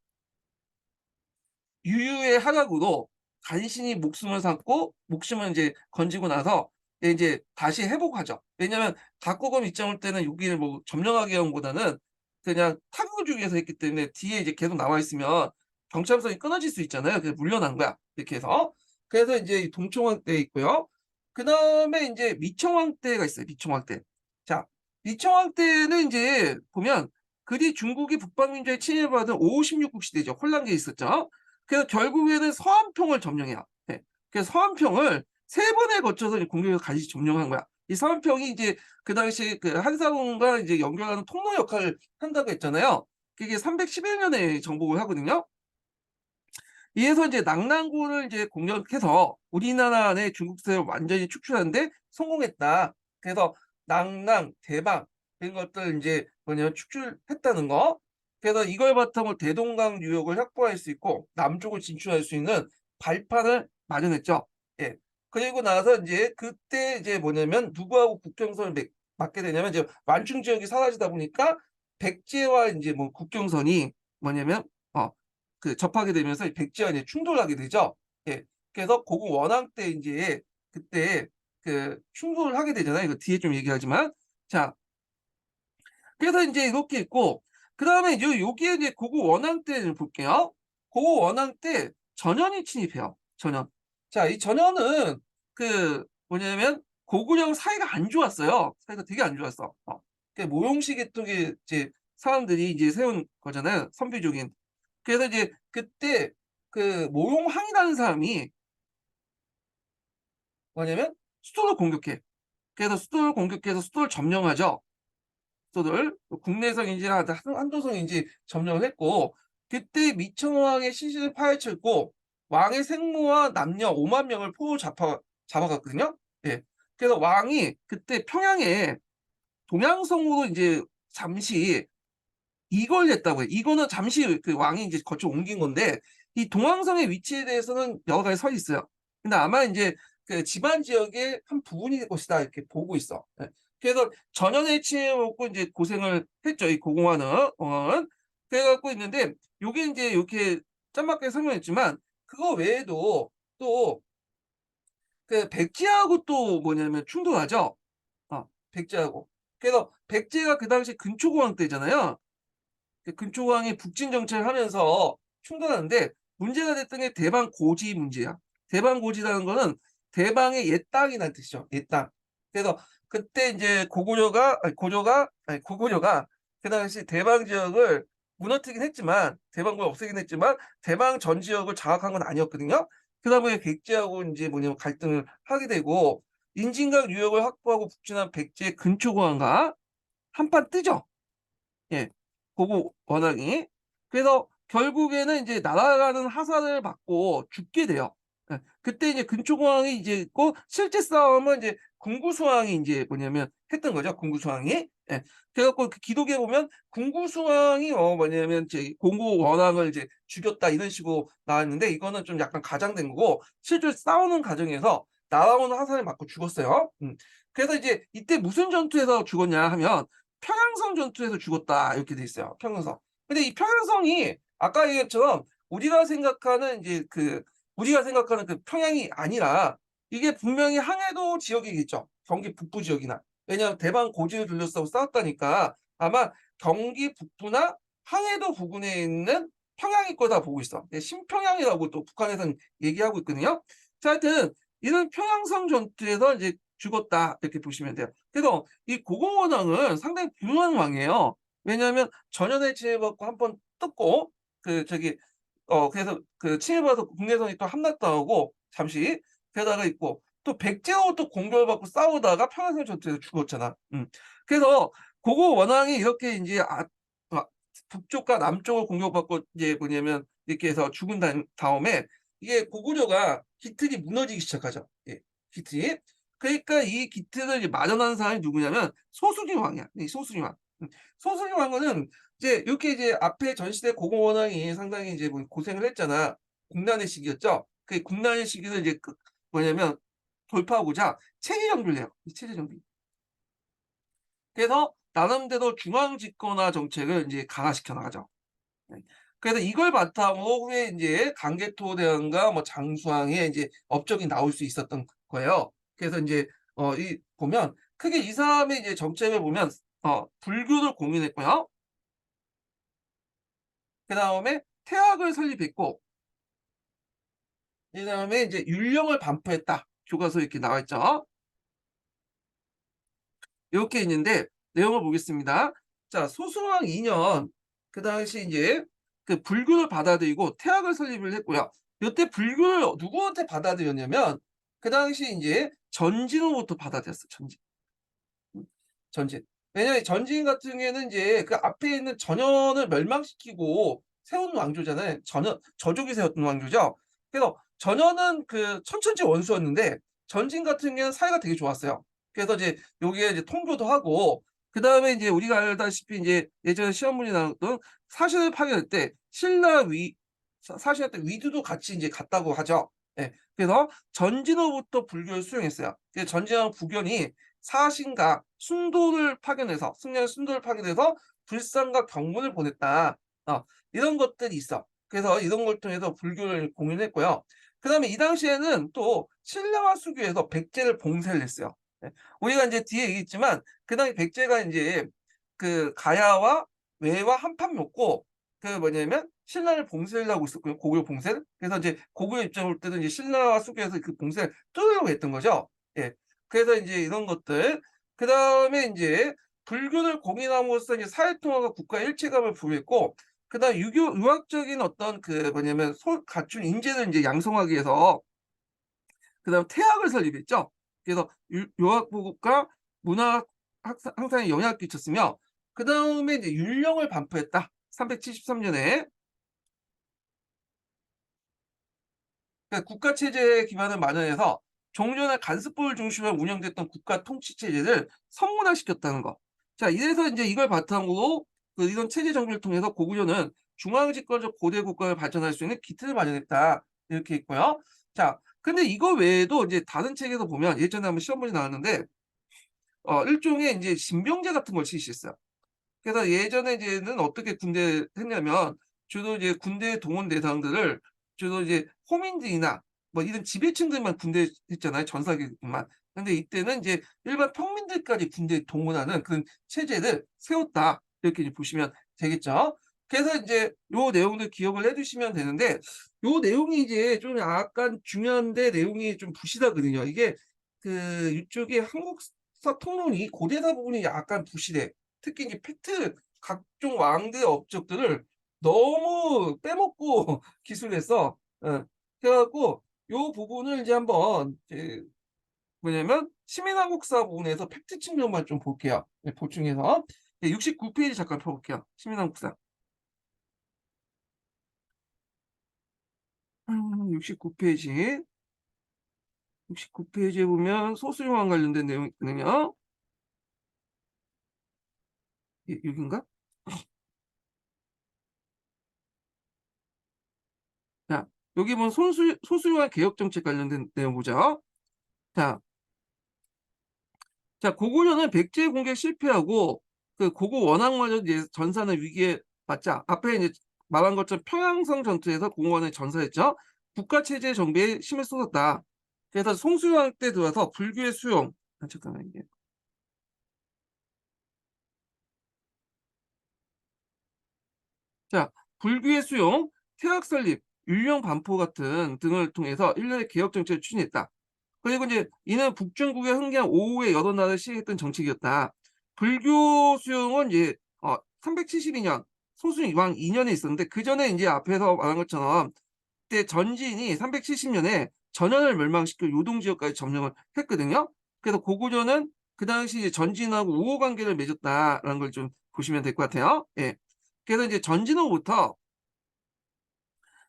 유유의 하락으로 간신히 목숨을 삼고 목숨을 이제 건지고 나서 이제 다시 회복하죠. 왜냐하면 각국은 입장할 때는 여기를 뭐 점령하기 위함보다는 그냥 타격을 주기 위해서 했기 때문에 뒤에 이제 계속 나와 있으면 경찰성이 끊어질 수 있잖아요. 그래서 물러난 거야. 이렇게 해서. 그래서 인제 이 동청왕 때 있고요. 그다음에 인제 미청왕 때가 있어요, 미청왕 때. 자, 미청왕 때는 인제 보면 그리 중국이 북방민족에 침입을 받은 5, 16국 시대죠. 혼란기에 있었죠. 그래서 결국에는 서안평을 점령해요. 예. 그래서 서안평을 3번에 거쳐서 이제 공격해서 다시 점령한 거야. 이 서안평이 이제 그 당시에 그 한사군과 이제 연결하는 통로 역할을 한다고 했잖아요. 그게 311 년에 정복을 하거든요. 이에서 이제 낙랑군을 이제 공격해서 우리나라 내 중국 세력을 완전히 축출하는 데 성공했다. 그래서 낙랑, 대방 이런 것들 인제 뭐냐면 축출했다는 거. 그래서 이걸 바탕으로 대동강 유역을 확보할 수 있고 남쪽을 진출할 수 있는 발판을 마련했죠. 예. 그리고 나서 인제 그때 이제 뭐냐면 누구하고 국경선을 맺게 되냐면 이제 완충 지역이 사라지다 보니까 백제와 인제 뭐 국경선이 뭐냐면 그 접하게 되면서 이 백제와 이제 충돌하게 되죠. 예. 그래서 고구 원왕 때 인제 그때 그 충돌을 하게 되잖아요. 이거 뒤에 좀 얘기하지만. 자, 그래서 인제 이렇게 있고 그다음에 여기에 이제 고구 원왕 때를 볼게요. 고구 원왕 때 전현이 침입해요, 전현. 자, 이 전현은 그 뭐냐면 고구려랑 사이가 안 좋았어요. 사이가 되게 안 좋았어. 그 모용시 계통의 이제 사람들이 이제 세운 거잖아요, 선비족인. 그래서 이제 그때 그 모용항이라는 사람이 뭐냐면 수도를 공격해. 그래서 수도를 공격해서 수도를 점령하죠. 수도를 국내성인지 한도성인지 점령을 했고 그때 미천왕의 시신을 파헤쳤고 왕의 생모와 남녀 5만 명을 포로 잡아갔거든요. 예. 그래서 왕이 그때 평양에 동양성으로 인제 잠시 이걸 냈다고 해요. 이거는 잠시 그 왕이 이제 거쳐 옮긴 건데 이 동황성의 위치에 대해서는 여러 가지 설이 있어요. 근데 아마 인제 그 지방 지역의 한 부분일 것이다 이렇게 보고 있어. 예. 그래서 전현의 침해 먹고 인제 고생을 했죠, 이 고공하는 왕은. 그래 갖고 있는데 요게 인제 요렇게 짤막하게 설명했지만 그거 외에도 또 그 백제하고 또 뭐냐면 충돌하죠. 백제하고. 그래서 백제가 그 당시 근초고왕 때잖아요. 그 근초고왕이 북진 정책을 하면서 충돌하는데 문제가 됐던 게 대방고지 문제야. 대방고지라는 거는 대방의 옛 땅이라는 뜻이죠. 옛 땅. 그래서 그때 인제 고구려가 그 당시 대방 지역을 무너뜨리긴 했지만 대방군을 없애긴 했지만 대방 전 지역을 장악한 건 아니었거든요. 그러다 보니 백제하고 인제 뭐냐면 갈등을 하게 되고 임진각 유역을 확보하고 북진한 백제의 근초고왕과 한판 뜨죠. 예. 고구 원앙이. 그래서 결국에는 인제 날아가는 화살을 맞고 죽게 돼요. 예. 그때 이제 근초고왕이 이제 있고 실제 싸움은 이제 군구수왕이 인제 뭐냐면 했던 거죠, 군구수왕이. 예. 그래 갖고 그 기록에 보면 군구수왕이 뭐냐면 이제 공구원왕을 이제 죽였다 이런 식으로 나왔는데 이거는 좀 약간 가장된 거고 실제로 싸우는 과정에서 날아오는 화살을 맞고 죽었어요. 그래서 이제 이때 무슨 전투에서 죽었냐 하면 평양성 전투에서 죽었다 이렇게 돼 있어요. 평양성. 근데 이 평양성이 아까 얘기했처럼 우리가 생각하는 그 평양이 아니라 이게 분명히 항해도 지역이겠죠. 경기 북부 지역이나. 왜냐하면 대방 고지를 둘러싸고 싸웠다니까 아마 경기 북부나 항해도 부근에 있는 평양일 거다 보고 있어. 신평양이라고 또 북한에서는 얘기하고 있거든요. 자, 하여튼 이런 평양성 전투에서 이제 죽었다 이렇게 보시면 돼요. 그래서 이 고공원왕은 상당히 훌륭한 왕이에요. 왜냐하면 전현에 침해받고 한 번 떴고 그 저기 그래서 그 침해받아서 국내선이 또 함락당하고 잠시 게다가 있고 또 백제하고 또 공격을 받고 싸우다가 평양성 전투에서 죽었잖아. 그래서 고고원왕이 이렇게 인제 북쪽과 남쪽을 공격받고 이제 뭐냐면 이렇게 해서 죽은 다음에 이게 고구려가 기틀이 무너지기 시작하죠. 예. 기틀이. 그러니까 이 기틀을 이제 마련한 사람이 누구냐면 소수리 왕이야. 이 소수리 왕. 소수리 왕은 이제 이렇게 이제 앞에 전시대 고공원왕이 상당히 이제 뭐 고생을 했잖아. 국난의 시기였죠. 그 국난의 시기를 이제 뭐냐면 돌파하고자 체제 정비를 해요. 이 체제 정비. 그래서 나름대로 중앙 집권화 정책을 인제 강화시켜 나가죠. 네. 그래서 이걸 바탕으로 후에 인제 강개토대왕과 뭐 장수왕의 인제 업적이 나올 수 있었던 거예요. 그래서 인제 이 보면 크게 이 사람의 이제 정책을 보면 불교를 공인했고요. 그다음에 태학을 설립했고 그다음에 이제 율령을 반포했다. 교과서에 이렇게 나와 있죠. 요렇게 있는데 내용을 보겠습니다. 자, 소수왕 2년 그 당시 인제 그 불교를 받아들이고 태학을 설립을 했고요. 요때 불교를 누구한테 받아들였냐면 그 당시 인제 전진으로부터 받아들였어요, 전진. 전진. 왜냐면 전진 같은 경우에는 인제 그 앞에 있는 전현을 멸망시키고 세운 왕조잖아요. 전현 저족이 세웠던 왕조죠. 그래서 전현은 그 천천지 원수였는데 전진 같은 경우에는 사이가 되게 좋았어요. 그래서 이제 여기에 이제 통교도 하고 그다음에 인제 우리가 알다시피 인제 예전에 시험 문제 나왔던 사신을 파견할 때 신라 위 사신할 때 위두도 같이 인제 갔다고 하죠. 예. 그래서 전진으로부터 불교를 수용했어요. 그래서 전진왕 부견이 사신과 순도를 파견해서 승려의 순도를 파견해서 불상과 경문을 보냈다. 이런 것들이 있어. 그래서 이런 걸 통해서 불교를 공인했고요. 그다음에 이 당시에는 또 신라와 수교에서 백제를 봉쇄를 했어요. 예. 우리가 인제 뒤에 얘기했지만 그 당시 백제가 인제 그 가야와 외와 한판 먹고 그 뭐냐면 신라를 봉쇄를 하고 있었고요, 고구려 봉쇄를. 그래서 이제 고구려 입장에 볼 때는 이제 신라와 수교에서 그 봉쇄를 뚫으려고 했던 거죠. 예. 그래서 인제 이런 것들 그다음에 인제 불교를 공인함으로써 이제 사회통합과 국가 일체감을 부여했고 그다음에 유교 유학적인 어떤 그 뭐냐면 갖춘 인재를 인제 양성하기 위해서 그다음에 태학을 설립했죠. 그래서 유학 보급과 문화 향상에 영향을 끼쳤으며 그다음에 이제 율령을 반포했다. 373 년에. 그러니까 국가 체제에 기반을 마련해서 종전의 간섭법을 중심으로 운영됐던 국가 통치 체제를 성문화시켰다는 거. 자, 이래서 인제 이걸 바탕으로 그 이런 체제 정비를 통해서 고구려는 중앙 집권적 고대 국가를 발전할 수 있는 기틀을 마련했다. 이렇게 있고요. 자, 근데 이거 외에도 이제 다른 책에서 보면 예전에 한번 시험 문제 나왔는데 일종의 인제 징병제 같은 걸 실시했어요. 그래서 예전에 이제는 어떻게 군대를 했냐면 주로 이제 군대에 동원 대상들을 주로 이제 호민들이나 뭐 이런 지배층들만 군대에 했잖아요, 전사기들만. 근데 이때는 이제 일반 평민들까지 군대에 동원하는 그런 체제를 세웠다. 이렇게 이제 보시면 되겠죠. 그래서 인제 요 내용들 기억을 해 두시면 되는데 요 내용이 이제 좀 약간 중요한데 내용이 좀 부실하거든요. 이게 그 이쪽에 한국사 통론이 고대사 부분이 약간 부실해. 특히 이제 팩트 각종 왕들의 업적들을 너무 빼먹고 기술해서 그래 갖고 요 부분을 이제 한번 이제 뭐냐면 시민한국사 부분에서 팩트 측면만 좀 볼게요. 네, 보충해서. 네, 69 페이지 잠깐 펴 볼게요. 시민한국사. 69 페이지. 69 페이지에 보면 소수용왕 관련된 내용이 있거든요. 여긴가? 자, 여기 보면 소수용왕 개혁 정책 관련된 내용 보죠. 자, 고구려는 백제 공격 실패하고 그 고구 원악마저 이제 전사는 위기에 맞자 앞에 이제 말한 것처럼 평양성 전투에서 공원을 전사했죠. 국가 체제 정비에 힘을 쏟았다. 그래서 송수영 때 들어서 불교의 수용 잠깐만 이게 자, 불교의 수용, 태학 설립, 율령 반포 같은 등을 통해서 일련의 개혁 정책을 추진했다. 그리고 이제 이는 북중국의 흥경 오후에 여러 나라를 시행했던 정책이었다. 불교 수용은 이제 372년 소순 이왕 2년에 있었는데 그전에 인제 앞에서 말한 것처럼 그때 전진이 370년에 전현을 멸망시키고 요동 지역까지 점령을 했거든요. 그래서 고구려는 그 당시 이제 전진하고 우호 관계를 맺었다라는 걸 좀 보시면 될 것 같아요. 예. 그래서 이제 전진 후부터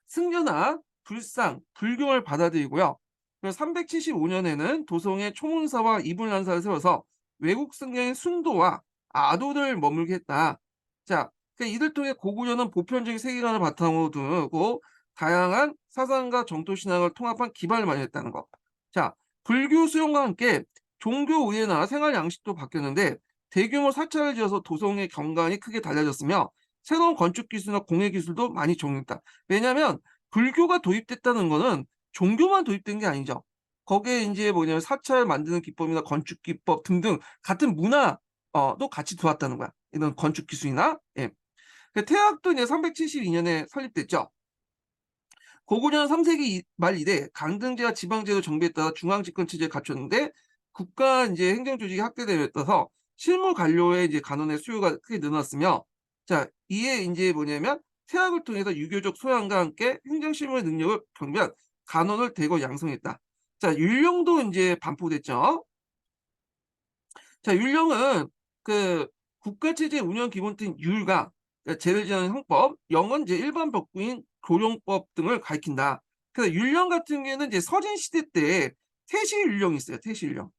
승려나 불상, 불경을 받아들이고요. 그리고 375 년에는 도성에 초문사와 이불난사를 세워서 외국 승려인 순도와 아도를 머물게 했다. 자, 이들 통해 고구려는 보편적인 세계관을 바탕으로 두고 다양한 사상과 정토 신앙을 통합한 기반을 마련했다는 것. 자, 불교 수용과 함께 종교 의례나 생활 양식도 바뀌었는데 대규모 사찰을 지어서 도성의 경관이 크게 달라졌으며 새로운 건축 기술이나 공예 기술도 많이 적용했다. 왜냐하면 불교가 도입됐다는 거는 종교만 도입된 게 아니죠. 거기에 이제 뭐냐면 사찰 만드는 기법이나 건축 기법 등등 같은 문화도 같이 들어왔다는 거야. 이런 건축 기술이나. 예. 그 태학도 이제 372년에 설립됐죠. 고구려는 3세기 말 이래 강등제와 지방제도 정비에 따라 중앙집권 체제를 갖췄는데 국가 이제 행정 조직이 확대됨에 따라서 실무 관료의 이제 간원의 수요가 크게 늘어났으며, 자, 이에 이제 뭐냐면 태학을 통해서 유교적 소양과 함께 행정 실무의 능력을 경비한 간원을 대거 양성했다. 자, 율령도 이제 반포됐죠. 자, 율령은 그 국가체제 운영 기본인 율과, 그러니까 제를 지하는 형법, 영은 이제 일반 법규인 교령법 등을 가리킨다. 그래서 율령 같은 경우에는 이제 서진 시대 때 태시 율령이 있어요. 태시 율령.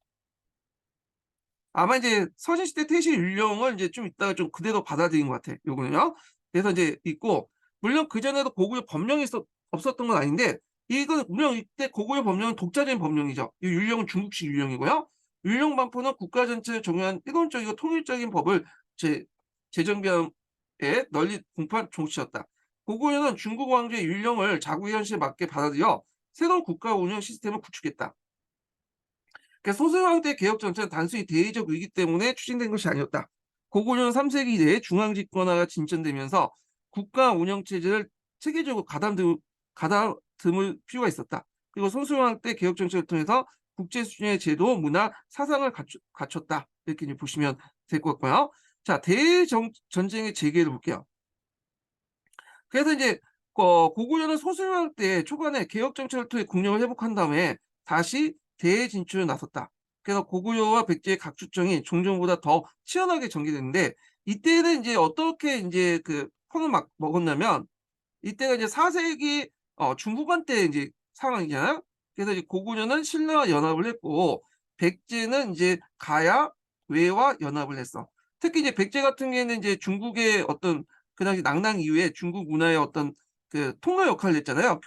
아마 이제 서진 시대 태시 율령을 이제 좀 이따가 좀 그대로 받아들인 것 같아. 요거는요. 그래서 이제 있고, 물론 그 전에도 고구려 법령이 없었던 건 아닌데, 이건 물론 이때 고구려 법령은 독자적인 법령이죠. 이 율령은 중국식 율령이고요. 율령 반포는 국가 전체에 적용한 일원적이고 통일적인 법을 재정비함에 널리 공포한 종치였다. 고구려는 중국 왕조의 율령을 자국의 현실에 맞게 받아들여 새로운 국가 운영 시스템을 구축했다. 그러니까 소수왕 때 개혁 정책은 단순히 대의적 위기 때문에 추진된 것이 아니었다. 고구려는 3세기 이래 중앙집권화가 진전되면서 국가 운영 체제를 체계적으로 가다듬을 필요가 있었다. 그리고 소수왕 때 개혁 정책을 통해서 국제 수준의 제도, 문화, 사상을 갖췄다. 이렇게 이제 보시면 될 것 같고요. 자, 대전쟁의 재개를 볼게요. 그래서 이제 고구려는 소수민왕 때 초반에 개혁 정책을 통해 국력을 회복한 다음에 다시 대진출에 나섰다. 그래서 고구려와 백제의 각주청이 종전보다 더 치열하게 전개됐는데, 이때는 이제 어떻게 이제 그 폰을 막 먹었냐면, 이때가 이제 4세기 중후반 때 이제 상황이잖아요. 그래서 이제 고구려는 신라와 연합을 했고 백제는 이제 가야 외와 연합을 했어. 특히 이제 백제 같은 경우에는 이제 중국의 어떤 그 당시 낙랑 이후에 중국 문화의 어떤 그 통로 역할을 했잖아요.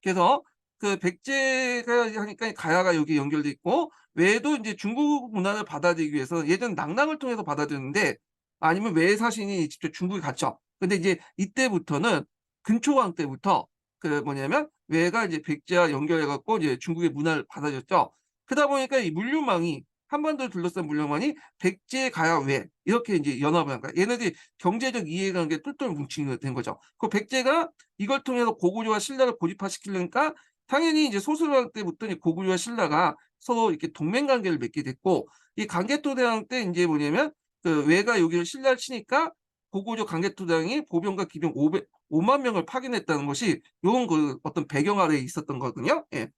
그래서 그 백제가 하니까 가야가 여기 연결돼 있고, 외도 이제 중국 문화를 받아들이기 위해서 예전 낙랑을 통해서 받아들였는데, 아니면 외 사신이 직접 중국에 갇혀. 근데 이제 이때부터는 근초왕 때부터 그 뭐냐면 외가 이제 백제와 연결해 갖고 이제 중국의 문화를 받아들였죠. 그러다 보니까 이 물류망이, 한반도를 둘러싼 물류망이 백제, 가야, 외 이렇게 이제 연합을 한 거야. 얘네들이 경제적 이해관계 똘똘 뭉치게 된 거죠. 그 백제가 이걸 통해서 고구려와 신라를 고립화시키려니까 당연히 이제 소수왕 때부터 고구려와 신라가 서로 이렇게 동맹 관계를 맺게 됐고, 이 강개토대왕 때 이제 뭐냐면 그 외가 여기를 신라를 치니까 고구려 강개토대왕이 보병과 기병 5만 명을 파견했다는 것이 요런 그 어떤 배경 아래에 있었던 거거든요. 예.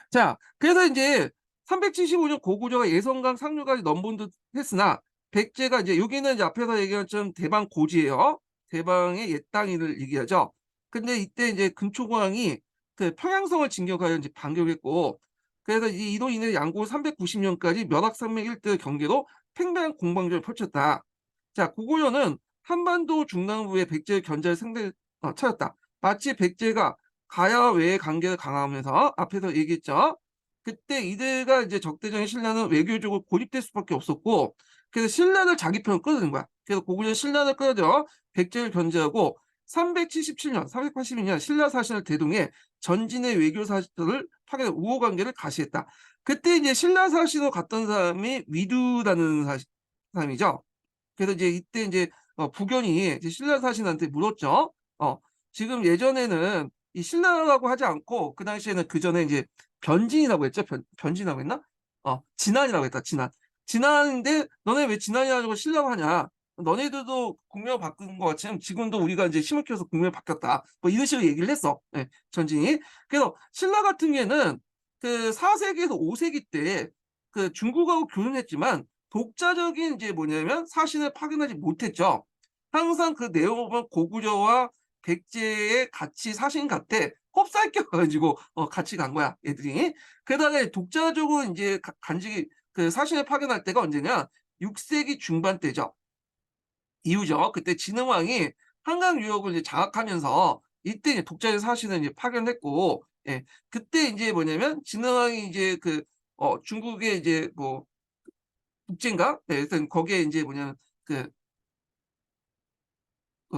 자, 그래서 이제 375년 고구려가 예성강 상류까지 넘본 듯 했으나 백제가 이제 여기는 이제 앞에서 얘기한 좀 대방 고지예요. 대방의 옛 땅을 얘기하죠. 근데 이때 이제 근초고왕이 그 평양성을 진격하여 이제 반격했고, 그래서 이로 인해 양구 390년까지 멸학산맥 일대 경계로 팽팽한 공방전을 펼쳤다. 자, 고구려는 한반도 중남부의 백제의 견제를 찾았다. 마치 백제가 가야 외의 관계를 강화하면서 앞에서 얘기했죠. 그때 이들과 이제 적대적인 신라는 외교적으로 고립될 수밖에 없었고, 그래서 신라를 자기 편으로 끌어들인 거야. 그래서 고구려 신라를 끌어들여 백제를 견제하고 377년, 382년 신라 사신을 대동해 전진의 외교 사실을 파견 우호 관계를 가시했다. 그때 이제 신라 사신으로 갔던 사람이 위두라는 사람이죠. 그래서 이제 이때 이제 부견이 이제 신라 사신한테 물었죠. 지금 예전에는 이 신라라고 하지 않고 그 당시에는 그 전에 이제 변진이라고 했죠. 변진이라고 했나? 진안이라고 했다. 진안. 진안인데 너네 왜 진안이라고 신라고 하냐? 너네들도 국명 바꾼 것 같지만 지금도 우리가 이제 힘을 키워서 국명 바뀌었다. 뭐 이런 식으로 얘기를 했어. 네, 전진이. 그래서 신라 같은 경우에는 그 4세기에서 5세기 때 그 중국하고 교류했지만 독자적인 이제 뭐냐면 사신을 파견하지 못했죠. 항상 그 내용을 보면 고구려와 백제의 같이 사신 같아. 홉살껴가지고 같이 간 거야, 애들이. 게다가 독자적으로 이제 간직이 그 사신을 파견할 때가 언제냐? 6세기 중반 때죠. 이후죠. 그때 진흥왕이 한강 유역을 이제 장악하면서 이때 이제 독자적 사신을 이제 파견했고, 예, 그때 이제 뭐냐면 진흥왕이 이제 그 중국의 이제 뭐 국제인가? 네, 하여튼 거기에 이제 뭐냐면 그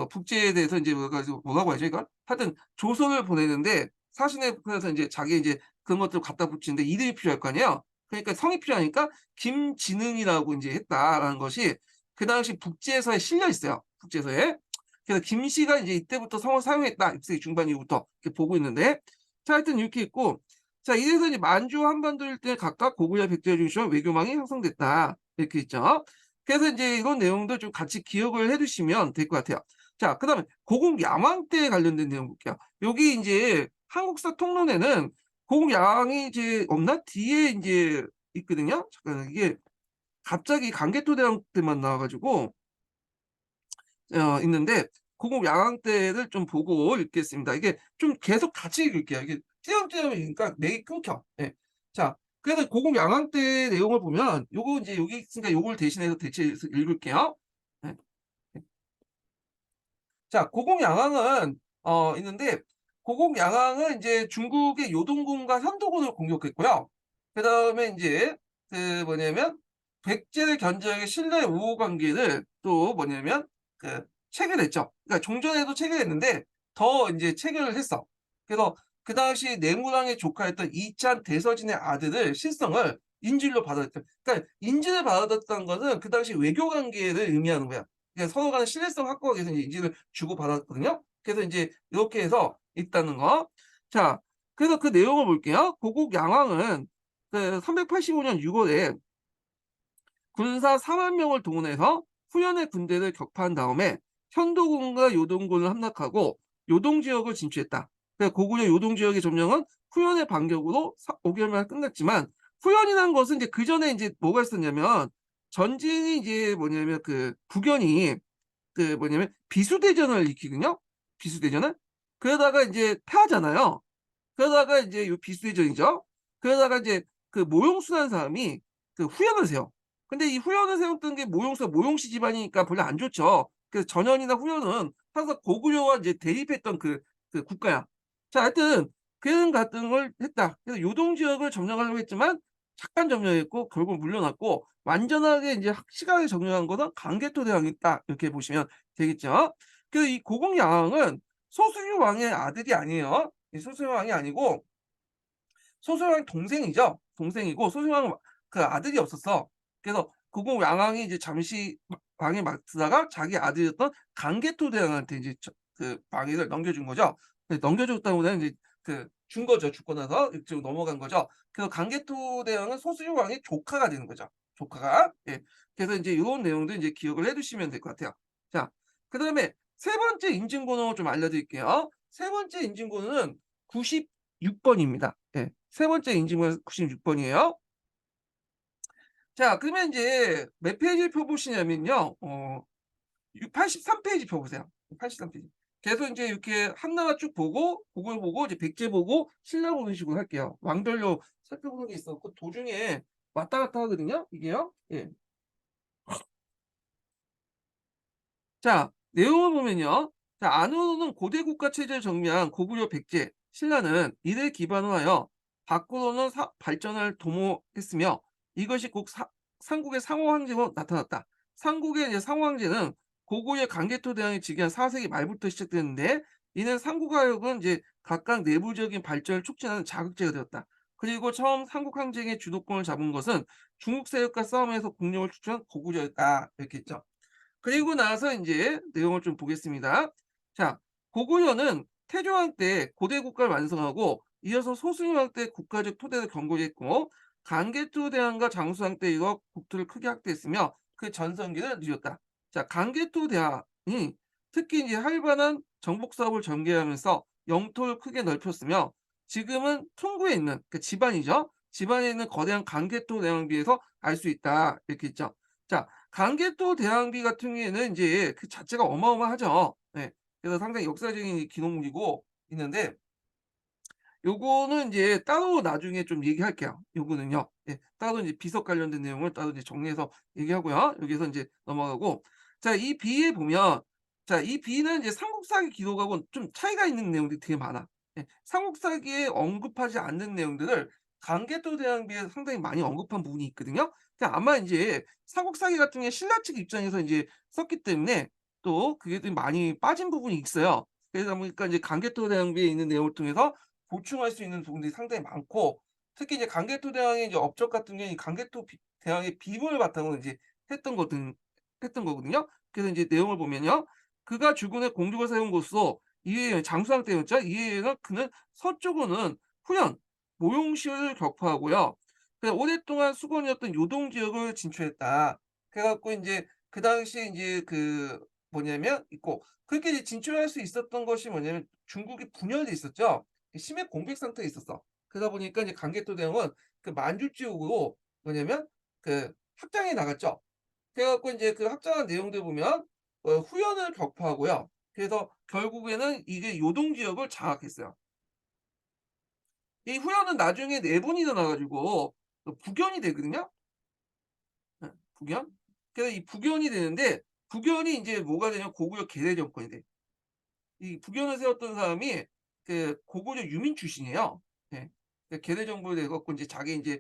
북제에 대해서 인제 뭐라고 하죠 이걸? 하여튼 조서를 보내는데 사신에 보내서 인제 자기 인제 그런 것들을 갖다 붙이는데 이름이 필요할 거 아니에요. 그러니까 성이 필요하니까 김진응이라고 인제 했다라는 것이 그 당시 북제서에 실려 있어요, 북제서에. 그래서 김 씨가 인제 이때부터 성을 사용했다. 6세기 중반 이후부터 이렇게 보고 있는데 자 하여튼 이렇게 있고 자 이래서 이제 만주 한반도 일대 각각 고구려 백제 중심의 외교망이 형성됐다. 이렇게 있죠. 그래서 인제 이런 내용도 좀 같이 기억을 해 두시면 될 것 같아요. 자 그다음에 고국 야망 때 관련된 내용 볼게요. 여기 인제 한국사 통론에는 고국 야망이 이제 없나? 뒤에 인제 있거든요. 잠깐만 이게 갑자기 강개토대왕 때만 나와 가지고 있는데 고국 야왕 때를 좀 보고 읽겠습니다. 이게 좀 계속 같이 읽을게요. 이게 띄엄띄엄 읽으니까 맥이 끊겨. 예. 자 그래서 고국 야왕 때 내용을 보면 요거 인제 여기 있으니까 요걸 대신해서 대체해서 읽을게요. 예. 자 고공양항은 있는데 고공양항은 인제 중국의 요동군과 현도군을 공격했고요. 그다음에 인제 그 뭐냐면 백제를 견제하기 신라의 우호 관계를 또 뭐냐면 그 체결했죠. 그러니까 종전에도 체결했는데 더 인제 체결을 했어. 그래서 그 당시 내무랑의 조카였던 이찬 대서진의 아들을 실성을 인질로 받아들였다. 그러니까 인질을 받아들였다는 것은 그 당시 외교 관계를 의미하는 거야. 그러니까 서로 간의 신뢰성 확보하기 위해서 이제 인질을 주고받았거든요. 그래서 인제 요렇게 해서 있다는 거. 자 그래서 그 내용을 볼게요. 고국 양왕은 그 385년 6 월에 군사 4만 명을 동원해서 후현의 군대를 격파한 다음에 현도군과 요동군을 함락하고 요동 지역을 진출했다. 그래서 고구려 요동 지역의 점령은 후현의 반격으로 5개월 만에 끝났지만 후현이라는 것은 이제 그전에 인제 뭐가 있었냐면 전진이 이제 뭐냐면 그 북연이 그 뭐냐면 비수대전을 일으키거든요. 비수대전을. 그러다가 인제 패하잖아요. 그러다가 인제 요 비수대전이죠. 그러다가 이제 그 모용수라는 사람이 그 후연을 세워. 근데 이 후연을 세웠던 게 모용수가 모용씨 집안이니까 별로 안 좋죠. 그래서 전현이나 후연은 항상 고구려와 이제 대립했던 그 국가야. 자 하여튼 그런 갈등을 했다. 그래서 요동 지역을 점령하려고 했지만 잠깐 점령했고 결국 물러났고 완전하게 인제 확실하게 점령한 거는 강개토 대왕이다. 이렇게 보시면 되겠죠. 그래서 이 고공양항은 소수유 왕의 아들이 아니에요. 이 소수유 왕이 아니고 소수유 왕의 동생이죠. 동생이고 소수유 왕은 그 아들이 없었어. 그래서 고공양항이 이제 잠시 왕위 맡다가 자기 아들이었던 강개토 대왕한테 이제 그 왕위를 넘겨준 거죠. 네 넘겨줬다고 보다는 이제 그 준 거죠. 죽고 나서 이쪽으로 넘어간 거죠. 그래서 강개토 대왕은 소수유 왕의 조카가 되는 거죠. 조카가. 예. 그래서 인제 요런 내용도 인제 기억을 해 두시면 될 것 같아요. 자 그다음에 세 번째 인증번호 좀 알려드릴게요. 세 번째 인증번호는 96 번입니다. 예. 세 번째 인증번호 96 번이에요. 자 그러면 인제 몇 페이지를 펴 보시냐면요. 83 페이지 펴 보세요. 83 페이지. 계속 인제 이렇게 한나라 쭉 보고 그걸 보고 이제 백제 보고 신라 보는 식으로 할게요. 왕별로 살펴보는 게 있어 갖고 도중에 왔다 갔다 하거든요 이게요. 예. 자 내용을 보면요. 자 안으로는 고대 국가 체제를 정리한 고구려 백제, 신라는 이를 기반으로 하여 밖으로는 발전을 도모했으며 이것이 곧 삼국의 상호 황제로 나타났다. 삼국의 이제 상호 황제는 고구려 강개토 대왕이 즉위한 4 세기 말부터 시작됐는데 이는 삼국화역은 이제 각각 내부적인 발전을 촉진하는 자극제가 되었다. 그리고 처음 삼국 항쟁의 주도권을 잡은 것은 중국 세력과 싸움에서 국력을 축소한 고구려였다. 이렇게 했죠. 그리고 나서 인제 내용을 좀 보겠습니다. 자 고구려는 태조왕 때 고대 국가를 완성하고 이어서 소수림왕 때 국가적 토대를 견고히 했고 강개토 대왕과 장수왕 때 이어 국토를 크게 확대했으며 그 전성기를 누렸다. 자 강개토 대왕이 특히 인제 활발한 정복 사업을 전개하면서 영토를 크게 넓혔으며 지금은 총구에 있는 그 집안이죠. 집안에 있는 거대한 강개토 대왕에 비해서 알 수 있다. 이렇게 있죠. 자 강개토 대왕비 같은 경우에는 인제 그 자체가 어마어마하죠. 예. 그래서 상당히 역사적인 이 기록물이고 있는데 요거는 인제 따로 나중에 좀 얘기할게요. 요거는요. 예. 따로 이제 비석 관련된 내용을 따로 이제 정리해서 얘기하고요. 여기서 인제 넘어가고 자 이 비에 보면 자 이 비는 이제 삼국사기 기록하고는 좀 차이가 있는 내용들이 되게 많아. 예. 삼국사기에 언급하지 않는 내용들을 강개토 대왕비에 상당히 많이 언급한 부분이 있거든요. 그러니까 아마 인제 삼국사기 같은 경우에 신라 측 입장에서 인제 썼기 때문에 또 그게 좀 많이 빠진 부분이 있어요. 그러다 보니까 이제 강개토대왕비에 있는 내용을 통해서 보충할 수 있는 부분들이 상당히 많고, 특히 이제 강개토대왕의 이제 업적 같은 경우에 이 대왕의 비문을 바탕으로 이제 했던 거든 했던 거거든요. 그래서 이제 내용을 보면요. 그가 주군에 공주가 세운 곳으로 이회영 장수왕 때였죠. 이회영은 그는 서쪽으로는 후현, 모용시를 격파하고요. 그래서 오랫동안 수건이었던 요동 지역을 진출했다. 그래 갖고 인제 그 당시에 인제 그 뭐냐면 있고, 그렇게 이제 진출할 수 있었던 것이 뭐냐면 중국이 분열돼 있었죠. 심해 공백 상태에 있었어. 그러다 보니까 이제 강개토 대왕은 그 만주 지역으로 뭐냐면 그 확장해 나갔죠. 그래 갖고 인제 그 확장한 내용들 보면 후현을 격파하고요. 그래서 결국에는 이게 요동 지역을 장악했어요. 이 후현은 나중에 내분이 일어나 가지고 북연이 되거든요. 예, 북연. 그래서 이 북연이 되는데, 북연이 인제 뭐가 되냐면 고구려 계대 정권이 돼. 이 북연을 세웠던 사람이 그 고구려 유민 출신이에요. 예. 그 계대 정부를 내 갖고 인제 자기 인제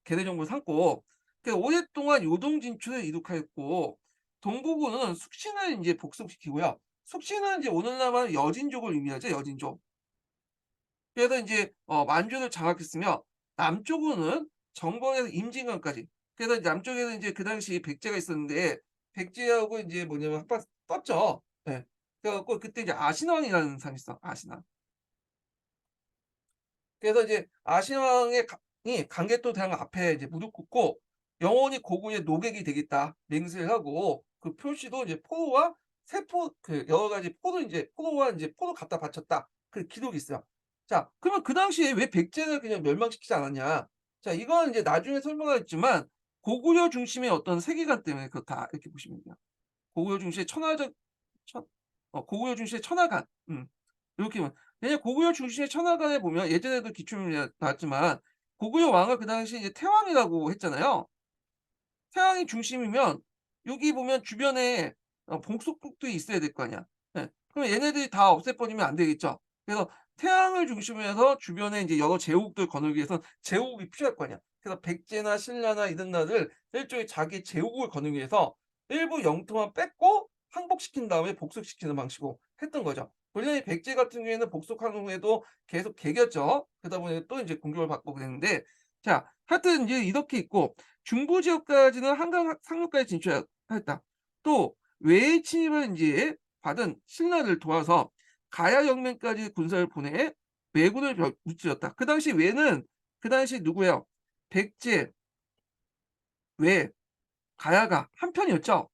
계대 정부를 삼고, 그 오랫동안 요동 진출을 이룩하였고, 동부군은 숙신을 인제 복속시키고요. 숙신은 이제 오늘날 말하는 여진족을 의미하죠, 여진족. 그래서 인제 만주를 장악했으며, 남쪽으로는 정번에서 임진강까지. 그래서 남쪽에는 인제 그 당시 백제가 있었는데, 백제하고 인제 뭐냐면 한판 떴죠. 예. 그래 갖고 그때 이제 아신왕이라는 사람이 있어, 아신왕. 그래서 이제 아신왕의 이 강개토 대왕 앞에 이제 무릎 꿇고 "영원히 고구려의 노객이 되겠다." 맹세를 하고, 그 표시도 이제 포로와 세포 그 여러 가지 포를 인제 포로와 인제 포로 갖다 바쳤다. 그 기록이 있어요. 자, 그러면 그 당시에 왜 백제를 그냥 멸망시키지 않았냐? 자, 이건 인제 나중에 설명하겠지만 고구려 중심의 어떤 세계관 때문에 그렇다, 이렇게 보시면 돼요. 고구려 중시의 천하적 천 고구려 중시의 천하관. 요렇게 만 왜냐면 고구려 중시의 천하관에 보면 예전에도 기출문제 나왔지만 고구려 왕을 그 당시에 이제 태왕이라고 했잖아요. 태양이 중심이면 여기 보면 주변에 복속국도 있어야 될 거 아니야. 예. 그럼 얘네들이 다 없애버리면 안 되겠죠. 그래서 태양을 중심으로 해서 주변에 인제 여러 제국들 거느리기 위해선 제국이 필요할 거 아니야. 그래서 백제나 신라나 이런 나라들 일종의 자기 제국을 거느리기 위해서 일부 영토만 뺏고 항복시킨 다음에 복속시키는 방식으로 했던 거죠. 물론 이 백제 같은 경우에는 복속한 후에도 계속 개겼죠. 그러다 보니 또 인제 공격을 받고 그랬는데, 자, 하여튼 인제 이렇게 있고, 중부 지역까지는 한강 상류까지 진출하였다. 또 외의 침입을 인제 받은 신라를 도와서 가야 영면까지 군사를 보내 왜군을 무찌렀다. 그 당시 왜는 그 당시 누구예요? 백제, 왜, 가야가 한 편이었죠.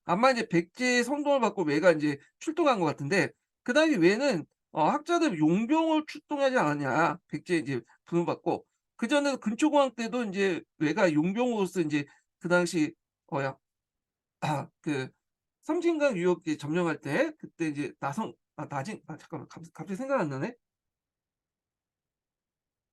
아마 이제 백제의 선동을 받고 왜가 인제 출동한 것 같은데, 그 당시 왜는 학자들 용병을 출동하지 않았냐. 백제에 이제 부름을 받고, 그전에도 근초고왕 때도 인제 왜가 용병으로서 인제 그 당시 야 그 섬진강 유역 이제 점령할 때 그때 이제 나성 아 나진 아 잠깐만, 갑자기 생각이 안 나네.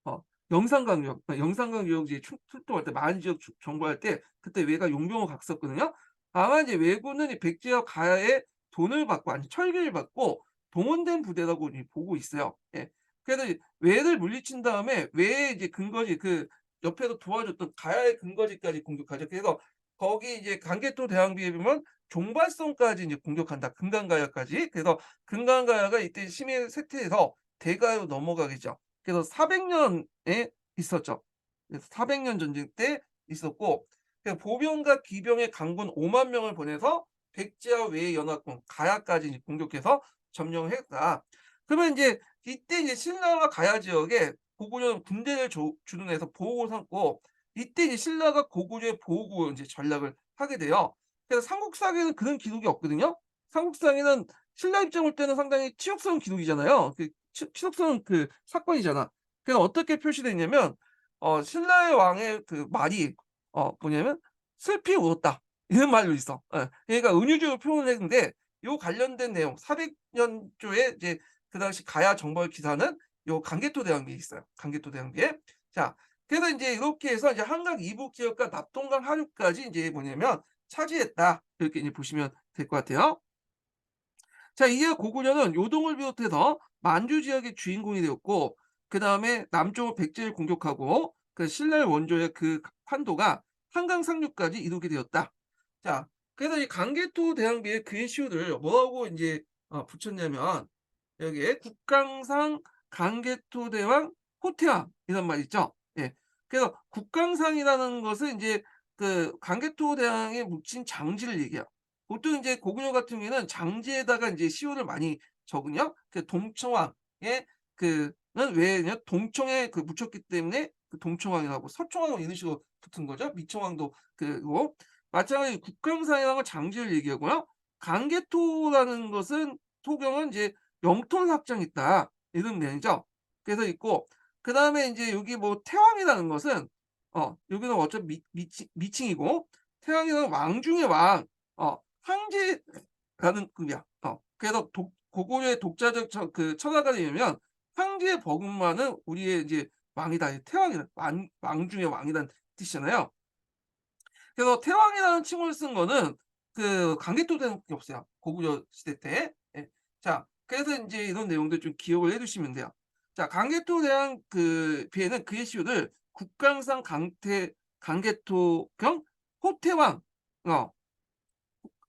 어 영산강 유역, 영산강 유역 이제 출동할 때 많은 지역 점거할 때 그때 왜가 용병을 갔었거든요. 아마 이제 왜군은 이 백제와 가야에 돈을 받고, 아니 철기를 받고 동원된 부대라고 이제 보고 있어요. 예. 그래서 이 왜를 물리친 다음에 왜의 이제 근거지, 그 옆에서 도와줬던 가야의 근거지까지 공격하죠. 그래서 거기 이제 강개토 대왕비에 보면 종발성까지 이제 공격한다, 금강가야까지. 그래서 금강가야가 이때 심해 쇠퇴해서 대가로 넘어가겠죠. 그래서 400 년에 있었죠. 그래서 400년 전쟁 때 있었고, 그 보병과 기병의 강군 5만 명을 보내서 백제와 왜의 연합군 가야까지 이제 공격해서 점령을 했다. 그러면 인제 이때 이제 신라와 가야 지역에 고구려는 군대를 주둔해서 보호를 삼고, 이때 이제 신라가 고구려의 보호국을 인제 전략을 하게 돼요. 그래서 삼국사기에는 그런 기록이 없거든요. 삼국사기는 신라 입장 볼 때는 상당히 치욕스러운 기록이잖아요. 그 치욕스러운 그 사건이잖아. 그래서 어떻게 표시되어 있냐면 신라의 왕의 그 말이 뭐냐면 "슬피 울었다." 이런 말로 있어. 예. 그러니까 은유적으로 표현을 했는데, 요 관련된 내용 400 년조의 이제 그 당시 가야 정벌 기사는 요 강개토 대왕비에 있어요, 강개토 대왕비에. 자, 그래서 인제 이렇게 해서 이제 한강 이북 지역과 낙동강 하류까지 인제 뭐냐면 차지했다, 이렇게 이제 보시면 될 것 같아요. 자, 이에 고구려는 요동을 비롯해서 만주 지역의 주인공이 되었고, 그다음에 남쪽을 백제를 공격하고 그 신라의 원조의 그 판도가 한강 상류까지 이루게 되었다. 자, 그래서 이 강개토 대왕비의 글씨를 뭐라고 인제 붙였냐면 여기에 국강상 강개토 대왕 호태왕 이런 말이 있죠. 예. 그래서 국강상이라는 것은 인제 그 강개토 대왕에 묻힌 장지를 얘기해요. 보통 인제 고구려 같은 경우에는 장지에다가 인제 시호를 많이 적으며 그 동청왕의 그는 왜냐 동청에 그 묻혔기 때문에 그 동청왕이라고 서청왕은 이런 식으로 붙은 거죠. 미청왕도 그거 마찬가지로 국강상이라는 건 장지를 얘기하고요. 강개토라는 것은 토경은 이제 영토를 확장했다 이런 내용이죠. 그래서 있고 그다음에 인제 여기 뭐 태왕이라는 것은 여기는 어차피 미 미칭 미칭이고 태왕이라는 왕 중의 왕 황제라는 급이야. 그래서 독 고구려의 독자적 철학에 의하면 황제의 버금가는 우리의 이제 왕이다. 이 태왕이다. 왕 중의 왕이라는 뜻이잖아요. 그래서 태왕이라는 칭호를 쓴 거는 그 강개토 대왕밖에 없어요, 고구려 시대 때. 예. 자 그래서 인제 이런 내용들 좀 기억을 해 두시면 돼요. 자 강개토 대왕 그 비에는 그의 시호를 국강상 강개토경 호태왕 어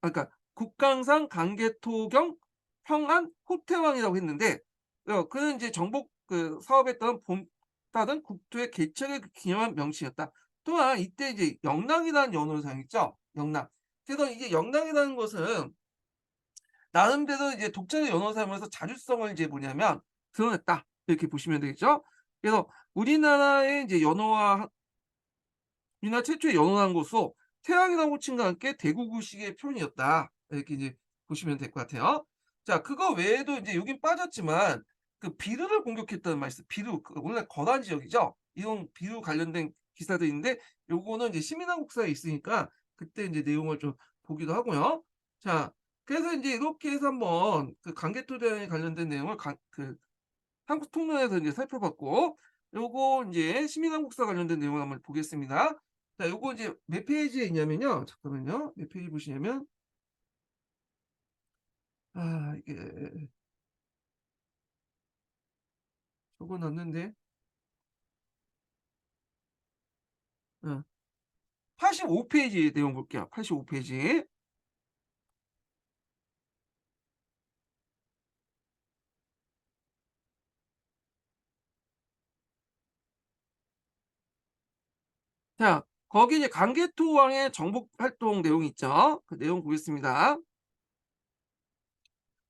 그러니까 국강상 강개토경 평안 호태왕이라고 했는데 그는 인제 정복 사업에 따른 국토의 개척을 기념한 명칭이었다. 또한 이때 이제 영랑이라는 연호를 사용했죠. 영랑. 그래서 이게 영랑이라는 것은 나름대로 이제 독자적 연호를 사용해서 자주성을 이제 뭐냐면 드러냈다. 이렇게 보시면 되겠죠. 그래서 우리나라의 이제 우리나라 최초의 연호한 곳으로 태양이라는 호칭과 함께 대구구식의 표현이었다. 이렇게 이제 보시면 될 것 같아요. 자 그거 외에도 인제 여긴 빠졌지만 그 비루를 공격했다는 말이 있어요. 비루 원래 거란 지역이죠. 이런 비루 관련된 기사들이 있는데 요거는 이제 시민한국사에 있으니까 그때 인제 내용을 좀 보기도 하고요. 자 그래서 인제 이렇게 해서 한번 그 강개토대왕에 관련된 내용을 한국통론에서 인제 살펴봤고 요거 인제 시민한국사 관련된 내용을 한번 보겠습니다. 자 요거 이제 몇 페이지에 있냐면요. 잠깐만요. 몇 페이지 보시냐면 이게 적어 놨는데 어 85 페이지 내용 볼게요. 85 페이지. 자 거기 이제 강개토 왕의 정복 활동 내용이 있죠. 그 내용 보겠습니다.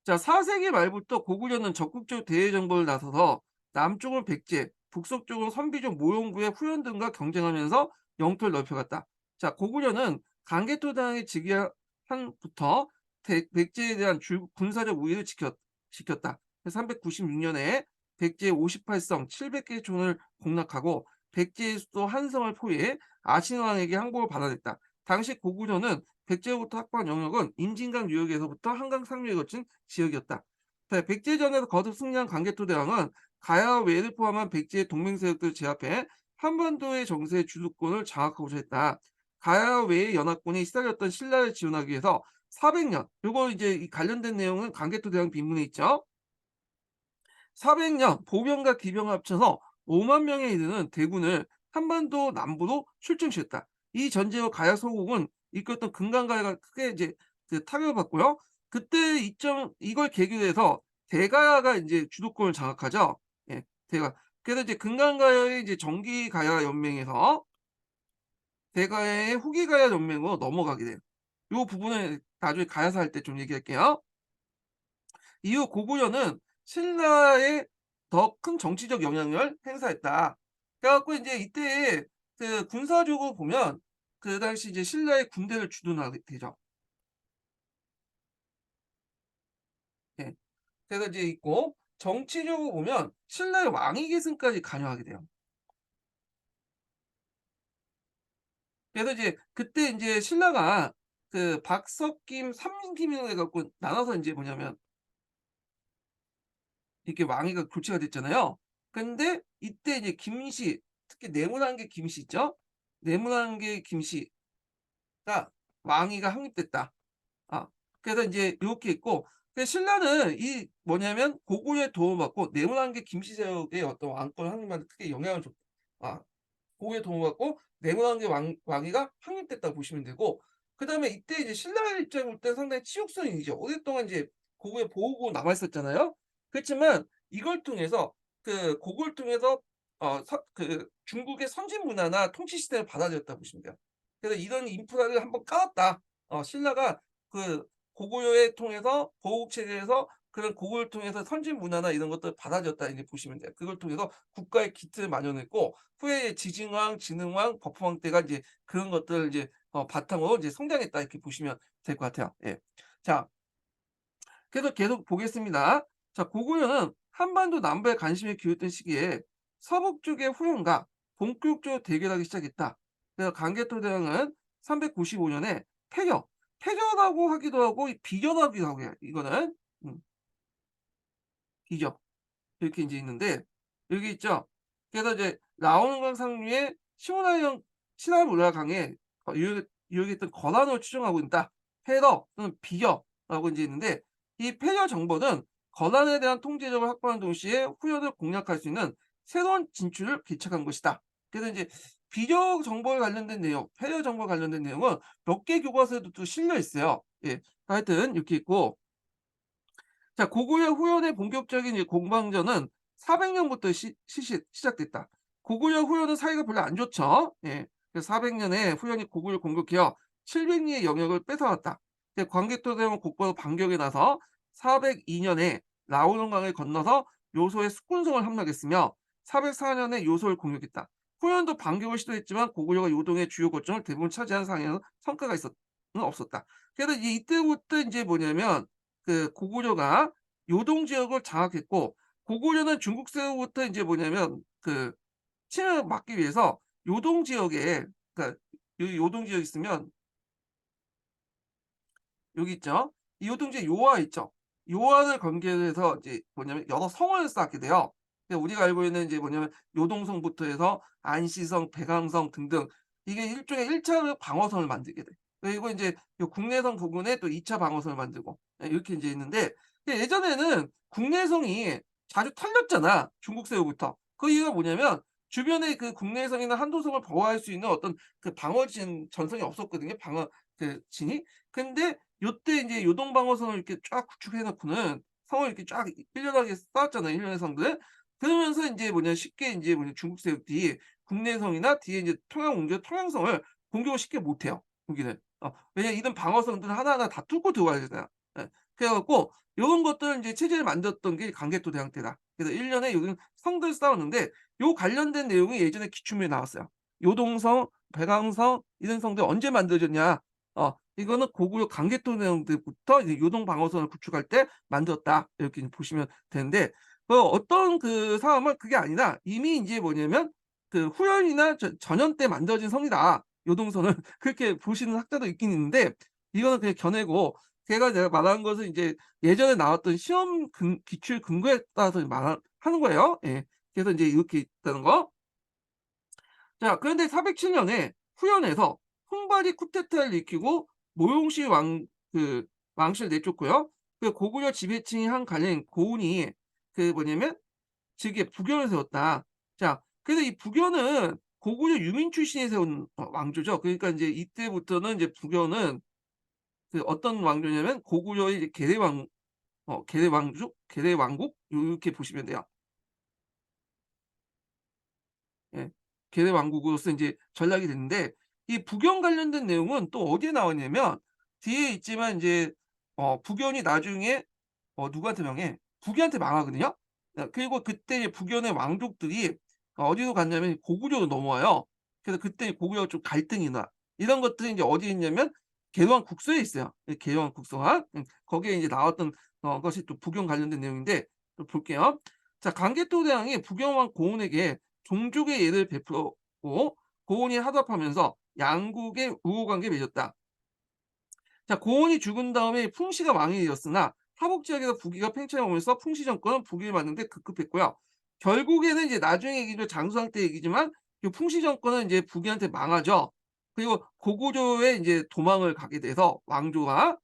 자 4 세기 말부터 고구려는 적극적 대외 정보를 나서서 남쪽은 백제, 북서쪽은 선비족 모형부의 후연들과 경쟁하면서 영토를 넓혀갔다. 자 고구려는 강개토 당의 즉위한부터 백제에 대한 군사적 우위를 지켰다. 396 년에 백제의 58성 700개 촌을 공략하고 백제의 수도 한성을 포위해 아신왕에게 항복을 받아냈다. 당시 고구려는 백제로부터 확보한 영역은 임진강 유역에서부터 한강 상류에 거친 지역이었다. 자, 백제전에서 거듭 승리한 강개토 대왕은 가야와 외를 포함한 백제의 동맹 세력들을 제압해 한반도의 정세의 주도권을 장악하고자 했다. 가야와 외의 연합군이 시달렸던 신라를 지원하기 위해서 400년, 요거 이제 이 관련된 내용은 강개토 대왕 빈문에 있죠. 400년 보병과 기병을 합쳐서 5만 명에 이르는 대군을 한반도 남부로 출정시켰다. 이 전쟁을 가야 소국은 이끌었던 금강가야가 크게 이제 타격을 받고요. 그때 이걸 계기로 해서 대가야가 이제 주도권을 장악하죠. 예, 그래서 이제 금강가야의 이제 정기가야 연맹에서 대가야의 후기가야 연맹으로 넘어가게 돼요. 요 부분을 나중에 가야사 할 때 좀 얘기할게요. 이후 고구려는 신라에 더 큰 정치적 영향을 행사했다. 그래 갖고 인제 이때 그 군사적으로 보면 그 당시 이제 신라의 군대를 주둔하게 되죠. 예. 그래서 이제 있고 정치적으로 보면 신라의 왕위 계승까지 관여하게 돼요. 그래서 이제 그때 인제 신라가 그 박석김, 삼김이라고 해 갖고 나눠서 인제 뭐냐면 이렇게 왕위가 교체가 됐잖아요. 근데 이때 이제 김씨, 특히 내문왕계 김씨 있죠? 내문왕계 김씨가 왕위가 확립됐다. 아 그래서 인제 요렇게 있고 신라는 이 뭐냐면 고구려의 도움을 받고 내문왕계 김씨 세력의 어떤 왕권 확립하는 데 크게 영향을 줬다. 고구려의 도움을 받고 내문왕계 왕위가 확립됐다고 보시면 되고 그다음에 이때 이제 신라의 입장에 볼 때 상당히 치욕성이죠. 오랫동안 이제 고구려 보호고 남아 있었잖아요. 그렇지만 이걸 통해서 고구를 통해서 중국의 선진 문화나 통치 시대를 받아들였다고 보시면 돼요. 그래서 이런 인프라를 한번 깔았다. 신라가 그 고구려에 통해서 보호국 체제에서 그런 고구려를 통해서 선진 문화나 이런 것들을 받아들였다 이렇게 보시면 돼요. 그걸 통해서 국가의 기틀을 마련했고 후에 지징왕, 진흥왕, 법흥왕 때가 이제 그런 것들을 이제 바탕으로 이제 성장했다 이렇게 보시면 될 것 같아요. 예. 자, 그래서 계속 보겠습니다. 자, 고구려는 한반도 남부에 관심이 기울었던 시기에 서북 쪽의 후연과 본격적으로 대결하기 시작했다. 그래서 강개토 대왕은 395년에 패겨, 패겨라고 하기도 하고 비겨라기도 하고 해요. 이거는 비겨. 이렇게 인제 있는데 여기 있죠. 그래서 이제 라오는강 상류에 시원하형 시나무라 강에 유역했던 거란으로 추정하고 있다. 패러 또는 비겨라고 인제 있는데 이 패러 정벌은 거란에 대한 통제력을 확보하는 동시에 후연을 공략할 수 있는 새로운 진출을 개척한 것이다. 그래서 인제 비겨 정벌 관련된 내용, 패러 정벌 관련된 내용은 몇 개 교과서에도 또 실려 있어요. 예. 하여튼 이렇게 있고 자, 고구려 후연의 본격적인 이제 공방전은 400년부터 시작됐다. 고구려 후연은 사이가 별로 안 좋죠. 예. 그래서 400년에 후연이 고구려를 공격해요. 700리의 영역을 뺏어왔다. 광개토대왕은 곧바로 반격에 나서 402년에 라오는강을 건너서 요소의 숙군성을 함락했으며 404년에 요소를 공격했다. 후연도 반격을 시도했지만 고구려가 요동의 주요 거점을 대부분 차지한 상황에서 성과가 없었다. 그래서 이때부터 이제 뭐냐면 고구려가 요동 지역을 장악했고 고구려는 중국세로부터 인제 뭐냐면 침을 막기 위해서 요동 지역에 그러니까 여기 요동 지역 있으면 여기 있죠. 이 요동지에 요하 있죠. 요하를 건결 해서 이제 뭐냐면 여러 성을 쌓게 돼요. 우리가 알고 있는 이제 뭐냐면 요동성부터 해서 안시성, 백왕성 등등 이게 일종의 1차 방어선을 만들게 돼. 그리고 인제 요 국내성 부근에 또 2차 방어선을 만들고 이렇게 인제 있는데 예전에는 국내성이 자주 털렸잖아, 중국세로부터. 그 이유가 뭐냐면 주변에 국내성이나 한도성을 보호할 수 있는 어떤 방어진 전선이 없었거든요, 진이. 근데 요때 인제 요동 방어선을 이렇게 쫙 구축해 놓고는 성을 이렇게 쫙 일렬하게 쌓았잖아요, 일련의 성들. 그러면서 인제 쉽게 인제 중국 세력들이 국내성이나 뒤에 인제 통영성을 공격을 쉽게 못 해요, 여기는. 왜냐면 이런 방어선들을 하나하나 다 뚫고 들어와야 되잖아. 예. 그래 갖고 요런 것들을 인제 체제를 만들었던 게 강개토 대왕 때다. 그래서 일련의 요런 성들 쌓았는데 요 관련된 내용이 예전에 기출문에 나왔어요. 요동성, 백왕성 이런 성들 언제 만들어졌냐. 이거는 고구려 강개토 내용들부터 이제 요동 방어선을 구축할 때 만들었다. 이렇게 이제 보시면 되는데 어떤 상황은 그게 아니라 이미 인제 뭐냐면 후현이나 전현 때 만들어진 성이다. 요동성을 그렇게 보시는 학자도 있긴 있는데 이거는 그냥 견해고 제가 말한 것은 인제 예전에 나왔던 시험 기출 근거에 따라서 하는 거예요. 예. 그래서 인제 이렇게 있다는 거. 자, 그런데 407 년에 후현에서 훈발이 쿠데타를 일으키고 모용시 왕실을 내쫓고요. 고구려 지배층의 한 관련 고운이 뭐냐면 즉에 부견을 세웠다. 자, 그래서 이 부견은 고구려 유민 출신이 세운 왕조죠. 그러니까 인제 이때부터는 이제 부견은 어떤 왕조냐면 고구려의 이제 계례왕국 요렇게 보시면 돼요. 예. 계례 왕국으로서 인제 전락이 됐는데 이 북연 관련된 내용은 또 어디에 나왔냐면 뒤에 있지만 인제 북연이 나중에 누구한테 망해? 부기한테 망하거든요. 그리고 그때 이제 북연의 왕족들이 어디로 갔냐면 고구려로 넘어와요. 그래서 그때 고구려가 좀 갈등이 나. 이런 것들이 인제 어디에 있냐면 계로한 국서에 있어요. 이 계로한 국서가. 거기에 인제 나왔던 것이 또 북연 관련된 내용인데 좀 볼게요. 자, 강개토 대왕이 북연왕 고운에게 종족의 예를 베풀었고 고운이 하답하면서 양국의 우호 관계를 맺었다. 자, 고운이 죽은 다음에 풍씨가 왕이 되었으나 하복 지역에서 부귀가 팽창해 오면서 풍씨 정권은 부귀를 맞는데 급급했고요. 결국에는 이제 나중에 얘기죠. 장수왕 때 얘기지만 이 풍씨 정권은 이제 부귀한테 망하죠. 그리고 고구려에 이제 도망을 가게 돼서 왕조가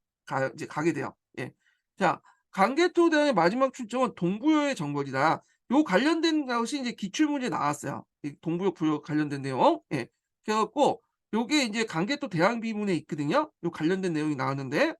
이제 가게 돼요. 예. 자, 강개토 대왕의 마지막 출정은 동부여의 정벌이다. 요 관련된 것이 이제 기출문제에 나왔어요. 이 동부여 부여 관련된 내용. 예. 그래 갖고 요게 이제 강개토 대항비문에 있거든요. 요 관련된 내용이 나왔는데,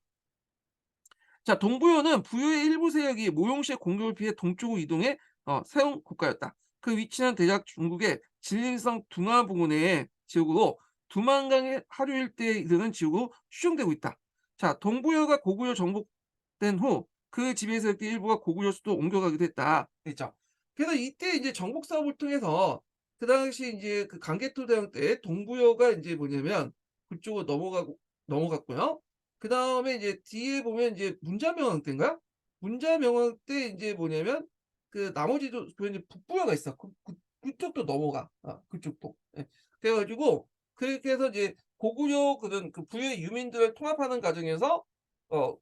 자, 동부요는 부유의 일부 세력이 모용시의 공격을 피해 동쪽으로 이동해 세운 국가였다. 그 위치는 대략 중국의 진림성 둥화 부근의 지역으로 두만강의 하류 일대에 이르는 지역으로 추정되고 있다. 자, 동부요가 고구려 정복된 후 그 지배 세력들 일부가 고구려 수도 옮겨가기도 했다. 그죠? 그래서 이때 이제 정복 사업을 통해서 그 당시 이제 그 강개토 대왕 때 동부요가 이제 뭐냐면 그쪽으로 넘어갔고요. 그다음에 이제 뒤에 보면 이제 문자명왕 때인가? 문자명왕 때 인제 뭐냐면 그 나머지도 그 이제 북부여가 있어. 그쪽도 넘어가. 그쪽도. 예. 그래 가지고 그렇게 해서 이제 고구려 그런 그 부유의 유민들을 통합하는 과정에서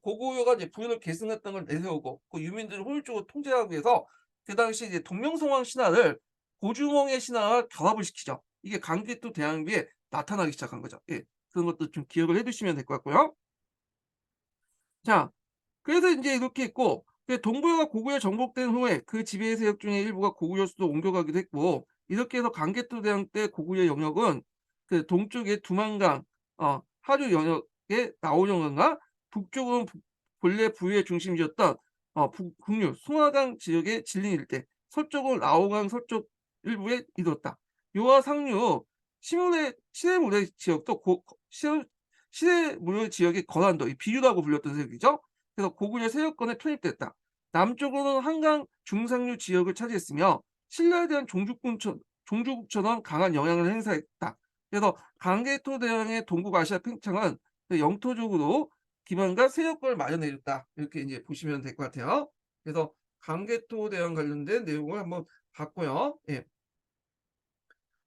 고구려가 이제 부유를 계승했던 걸 내세우고 그 유민들을 효율적으로 통제하기 위해서 그 당시 이제 동명성왕 신화를 고주몽의 신화와 결합을 시키죠. 이게 강개토 대항비에 나타나기 시작한 거죠. 예. 그런 것도 좀 기억을 해 두시면 될 것 같고요. 자, 그래서 인제 이렇게 했고, 동부여가 고구려 정복된 후에 그 지배 세력 중에 일부가 고구려 수도 옮겨가기도 했고, 이렇게 해서 강개토 대왕 때 고구려 영역은 그 동쪽에 두만강 하류 영역의 나오령강과 북쪽은 본래 부유의 중심지였던 북류 송화강 지역의 진린 일대, 서쪽은 라오강 서쪽 일부에 이뤘다. 요하 상류 시내물의 지역도 시내물의 지역의 거란도, 이 비유라고 불렸던 세력이죠. 그래서 고구려 세력권에 편입됐다. 남쪽으로는 한강 중상류 지역을 차지했으며 신라에 대한 종주국처럼 강한 영향을 행사했다. 그래서 강개토 대왕의 동북아시아 팽창은 그 영토적으로 기반과 세력권을 마련해 줬다. 이렇게 이제 보시면 될 것 같아요. 그래서 강개토 대왕 관련된 내용을 한번 봤고요. 예.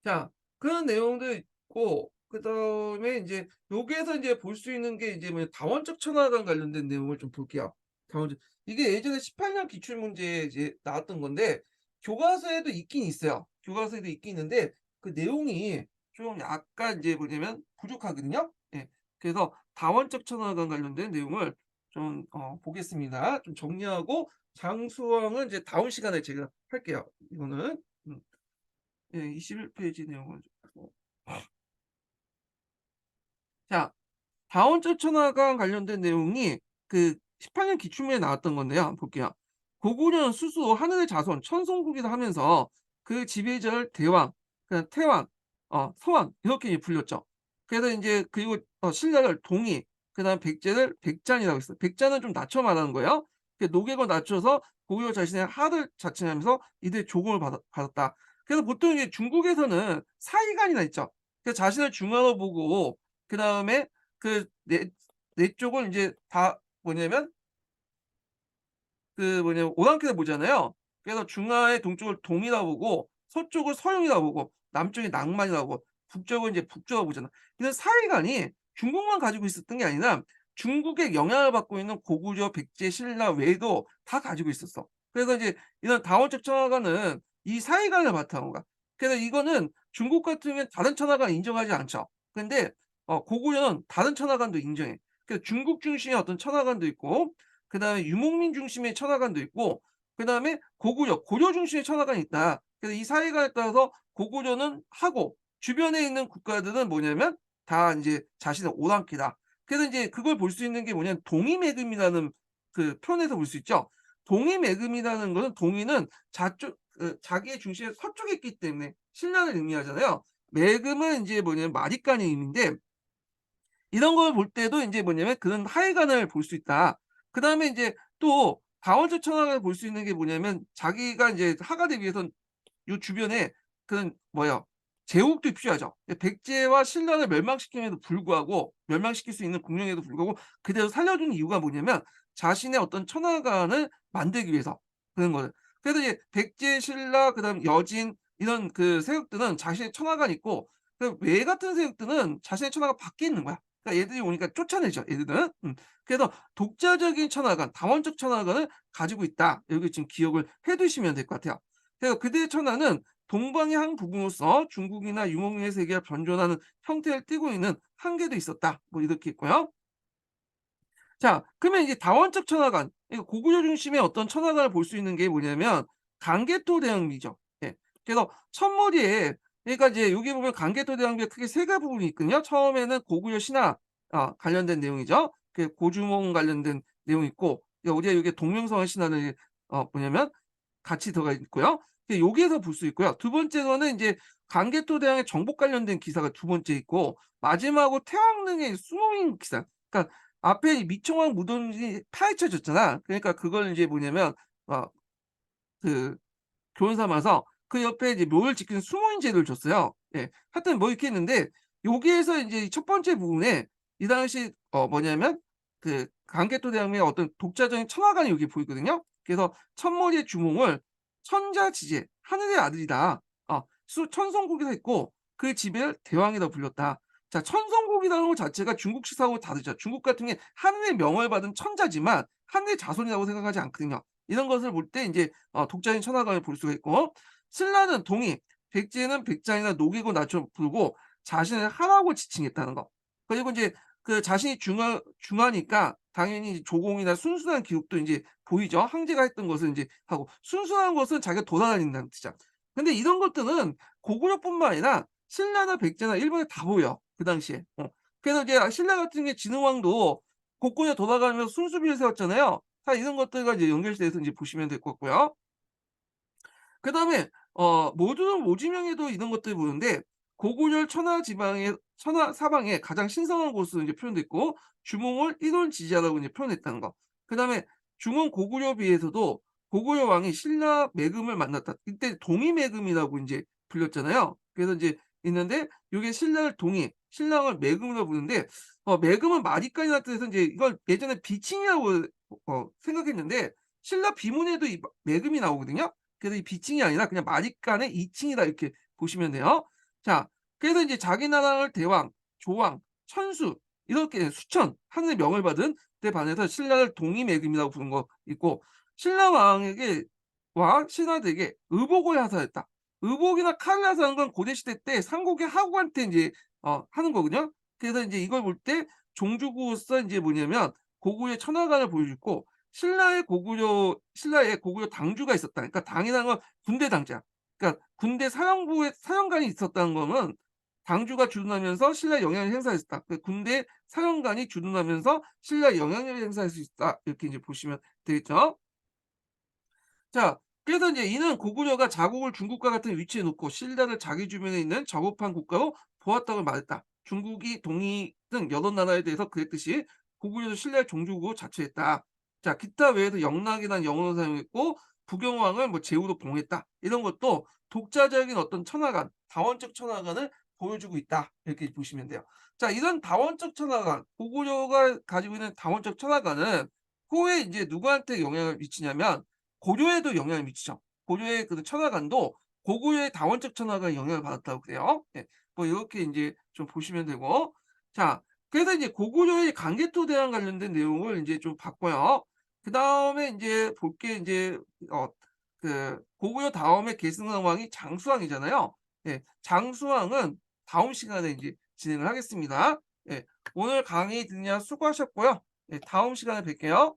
자, 그런 내용도 있고 그다음에 인제 여기에서 인제 볼 수 있는 게 이제 뭐냐 다원적 천하관 관련된 내용을 좀 볼게요. 다원적 이게 예전에 18년 기출 문제에 이제 나왔던 건데 교과서에도 있긴 있어요. 교과서에도 있긴 있는데 그 내용이 좀 약간 이제 뭐냐면 부족하거든요. 예. 그래서 다원적 천하관 관련된 내용을 좀 보겠습니다. 좀 정리하고 장수왕은 이제 다음 시간에 제가 할게요. 이거는. 음. 예, 21 페이지 내용을 좀 보고. 자, 다원적 천하관 관련된 내용이 그 18년 기출문에 나왔던 건데요. 한번 볼게요. 고구려는 스스로 하늘의 자손 천손국이라 하면서 그 지배자를 대왕, 그다음 태왕, 서왕 이렇게 불렸죠. 그래서 인제 그리고 신라를 동이, 그다음 백제를 백잔이라고 했어요. 백잔은 좀 낮춰 말하는 거예요. 그 노객을 낮춰서 고구려 자신의 하를 자칭하면서 이들의 조공을 받았다. 그래서 보통 이제 중국에서는 사이관이나 있죠. 그래서 자신을 중화로 보고 그다음에 그 네 쪽을 인제 다 뭐냐면 그 뭐냐 오랑캐를 보잖아요. 그래서 중하의 동쪽을 동이라고 보고 서쪽을 서용이라고 보고 남쪽이 낭만이라고 보고 북쪽을 인제 북조라고 보잖아. 이런 사이관이 중국만 가지고 있었던 게 아니라 중국의 영향을 받고 있는 고구려, 백제, 신라 외에도 다 가지고 있었어. 그래서 이제 이런 다원적 천하관은 이 사이관을 바탕으로 가. 그래서 이거는 중국 같으면 다른 천하관 인정하지 않죠. 근데 고구려는 다른 천하관도 인정해. 그래서 중국 중심의 어떤 천하관도 있고 그다음에 유목민 중심의 천하관도 있고 그다음에 고려 중심의 천하관이 있다. 그래서 이 사이관에 따라서 고구려는 하고 주변에 있는 국가들은 뭐냐면 다 인제 자신의 오랑캐다. 그래서 인제 그걸 볼 수 있는 게 뭐냐면 동이매금이라는 그 표현에서 볼 수 있죠. 동이매금이라는 거는 동이는 자기의 중심이 서쪽에 있기 때문에 신라를 의미하잖아요. 매금은 인제 뭐냐면 마립간의 의미인데 이런 걸 볼 때도 인제 뭐냐면 그런 하회관을 볼 수 있다. 그다음에 인제 또 다원적 천하관을 볼 수 있는 게 뭐냐면 자기가 인제 하가 되기 위해선 요 주변에 그런 제국도 필요하죠. 백제와 신라를 멸망시킴에도 불구하고 멸망시킬 수 있는 국력에도 불구하고 그대로 살려준 이유가 뭐냐면 자신의 어떤 천하관을 만들기 위해서 그런 거예요. 그래서 이제 백제, 신라 그다음 여진 이런 그 세력들은 자신의 천하관이 있고 그 외 같은 세력들은 자신의 천하가 밖에 있는 거야. 그러니까 얘들이 오니까 쫓아내죠, 얘들은. 그래서 독자적인 천하관, 다원적 천하관을 가지고 있다. 여기 지금 기억을 해 두시면 될 것 같아요. 그래서 그들의 천하는 동방의 한 부분으로서 중국이나 유목민의 세계가 변존하는 형태를 띠고 있는 한계도 있었다. 뭐 이렇게 있고요. 자, 그러면 이제 다원적 천하관, 고구려 중심의 어떤 천하관을 볼 수 있는 게 뭐냐면 강개토 대왕미죠. 예. 그래서 첫머리에 그러니까 이제 여기 보면 강개토 대왕비에 크게 세 가지 부분이 있거든요. 처음에는 고구려 신화 관련된 내용이죠. 그 고주몽 관련된 내용이 있고, 우리가 여기에 동명성화 신화는 뭐냐면 같이 들어가 있고요. 여기에서 볼 수 있고요. 두 번째로는 이제 강개토 대왕의 정복 관련된 기사가 두 번째 있고, 마지막으로 태왕릉의 수노인 기사. 그러니까 앞에 이 미청왕 무덤이 파헤쳐졌잖아. 그러니까 그걸 이제 뭐냐면 어 그 교훈 삼아서 그 옆에 이제 묘를 지키는 수모인제를 줬어요. 예. 하여튼 뭐 이렇게 했는데, 여기에서 인제 첫 번째 부분에 이 당시 뭐냐면 그 강개토 대왕의 어떤 독자적인 천하관이 여기 보이거든요. 그래서 첫머리의 주몽을 천자지제 하늘의 아들이다. 수 천성국이라 했고 그 지배를 대왕이라고 불렸다. 자, 천성국이라는 것 자체가 중국 시사하고 다르죠. 중국 같은 게 하늘의 명을 받은 천자지만 하늘의 자손이라고 생각하지 않거든요. 이런 것을 볼 때 인제 독자적인 천하관을 볼 수가 있고, 신라는 동의, 백제는 백자이나 녹이고 낮춰 부르고 자신을 하라고 지칭했다는 거. 그리고 인제 그 자신이 중하니까 당연히 조공이나 순순한 기록도 인제 보이죠. 황제가 했던 것을 인제 하고, 순순한 것은 자기가 돌아다닌다는 뜻이야. 근데 이런 것들은 고구려뿐만 아니라 신라나 백제나 일본에 다 보여, 그 당시에. 그래서 이제 신라 같은 게 진흥왕도 곳곳에 돌아다니면서 순수비를 세웠잖아요. 이런 것들과 이제 연결돼서 인제 보시면 될 것 같고요. 그다음에 모두는 오지명에도 이런 것들이 보이는데, 고구려 천하 지방의 천하 사방에 가장 신성한 곳으로 이제 표현됐고, 주몽을 일원 지지하라고 이제 표현했다는 거. 그다음에 중원 고구려비에서도 고구려 왕이 신라 매금을 만났다. 이때 동의매금이라고 인제 불렸잖아요. 그래서 이제 있는데, 요게 신라를 동의, 신랑을 매금으로 부르는데, 매금은 마디간이라는 뜻에서 인제 이걸 예전에 비칭이라고 생각했는데, 신라 비문에도 이 매금이 나오거든요. 그래서 이 비칭이 아니라 그냥 마디간의 이칭이다, 이렇게 보시면 돼요. 자, 그래서 인제 자기 나라를 대왕, 조왕, 천수 이렇게 수천 하늘의 명을 받은 데 반해서 신라를 동의매금이라고 부른 거 있고, 신라 왕에게 신하들에게 의복을 하사했다. 의복이나 칼을 하사하는 건 고대 시대 때 삼국의 하국한테 인제 하는 거거든요. 그래서 인제 이걸 볼 때 종주국으로서 인제 뭐냐면 고구려의 천하관을 보여줬고, 신라에 고구려 당주가 있었다. 그러니까 당이라는 건 군대 당자. 그러니까 군대 사령부에 사령관이 있었다는 거는 당주가 주둔하면서 신라에 영향을 행사했다. 그 군대 사령관이 주둔하면서 신라에 영향력을 행사할 수 있다. 이렇게 이제 보시면 되겠죠. 자, 그래서 인제 이는 고구려가 자국을 중국과 같은 위치에 놓고 신라를 자기 주변에 있는 적업한 국가로 보았다고 말했다. 중국이 동이 등 여러 나라에 대해서 그랬듯이 고구려도 신라의 종주국으로 자처했다. 자, 기타 외에도 영락이라는 영어를 사용했고, 부경왕을 뭐 제후로 봉했다. 이런 것도 독자적인 어떤 천하관, 다원적 천하관을 보여주고 있다. 이렇게 보시면 돼요. 자, 이런 다원적 천하관, 고구려가 가지고 있는 다원적 천하관은 후에 인제 누구한테 영향을 미치냐면 고려에도 영향을 미치죠. 고려의 그 천하관도 고구려의 다원적 천하관에 영향을 받았다고 그래요. 예. 뭐 요렇게 인제 좀 보시면 되고. 자, 그래서 이제 고구려의 강개토 대왕 관련된 내용을 인제 좀 봤고요. 그다음에 인제 볼 게 인제 어 고구려 다음에 계승한 왕이 장수왕이잖아요. 예. 장수왕은 다음 시간에 인제 진행을 하겠습니다. 예. 오늘 강의 듣느라 수고하셨고요. 예, 다음 시간에 뵐게요.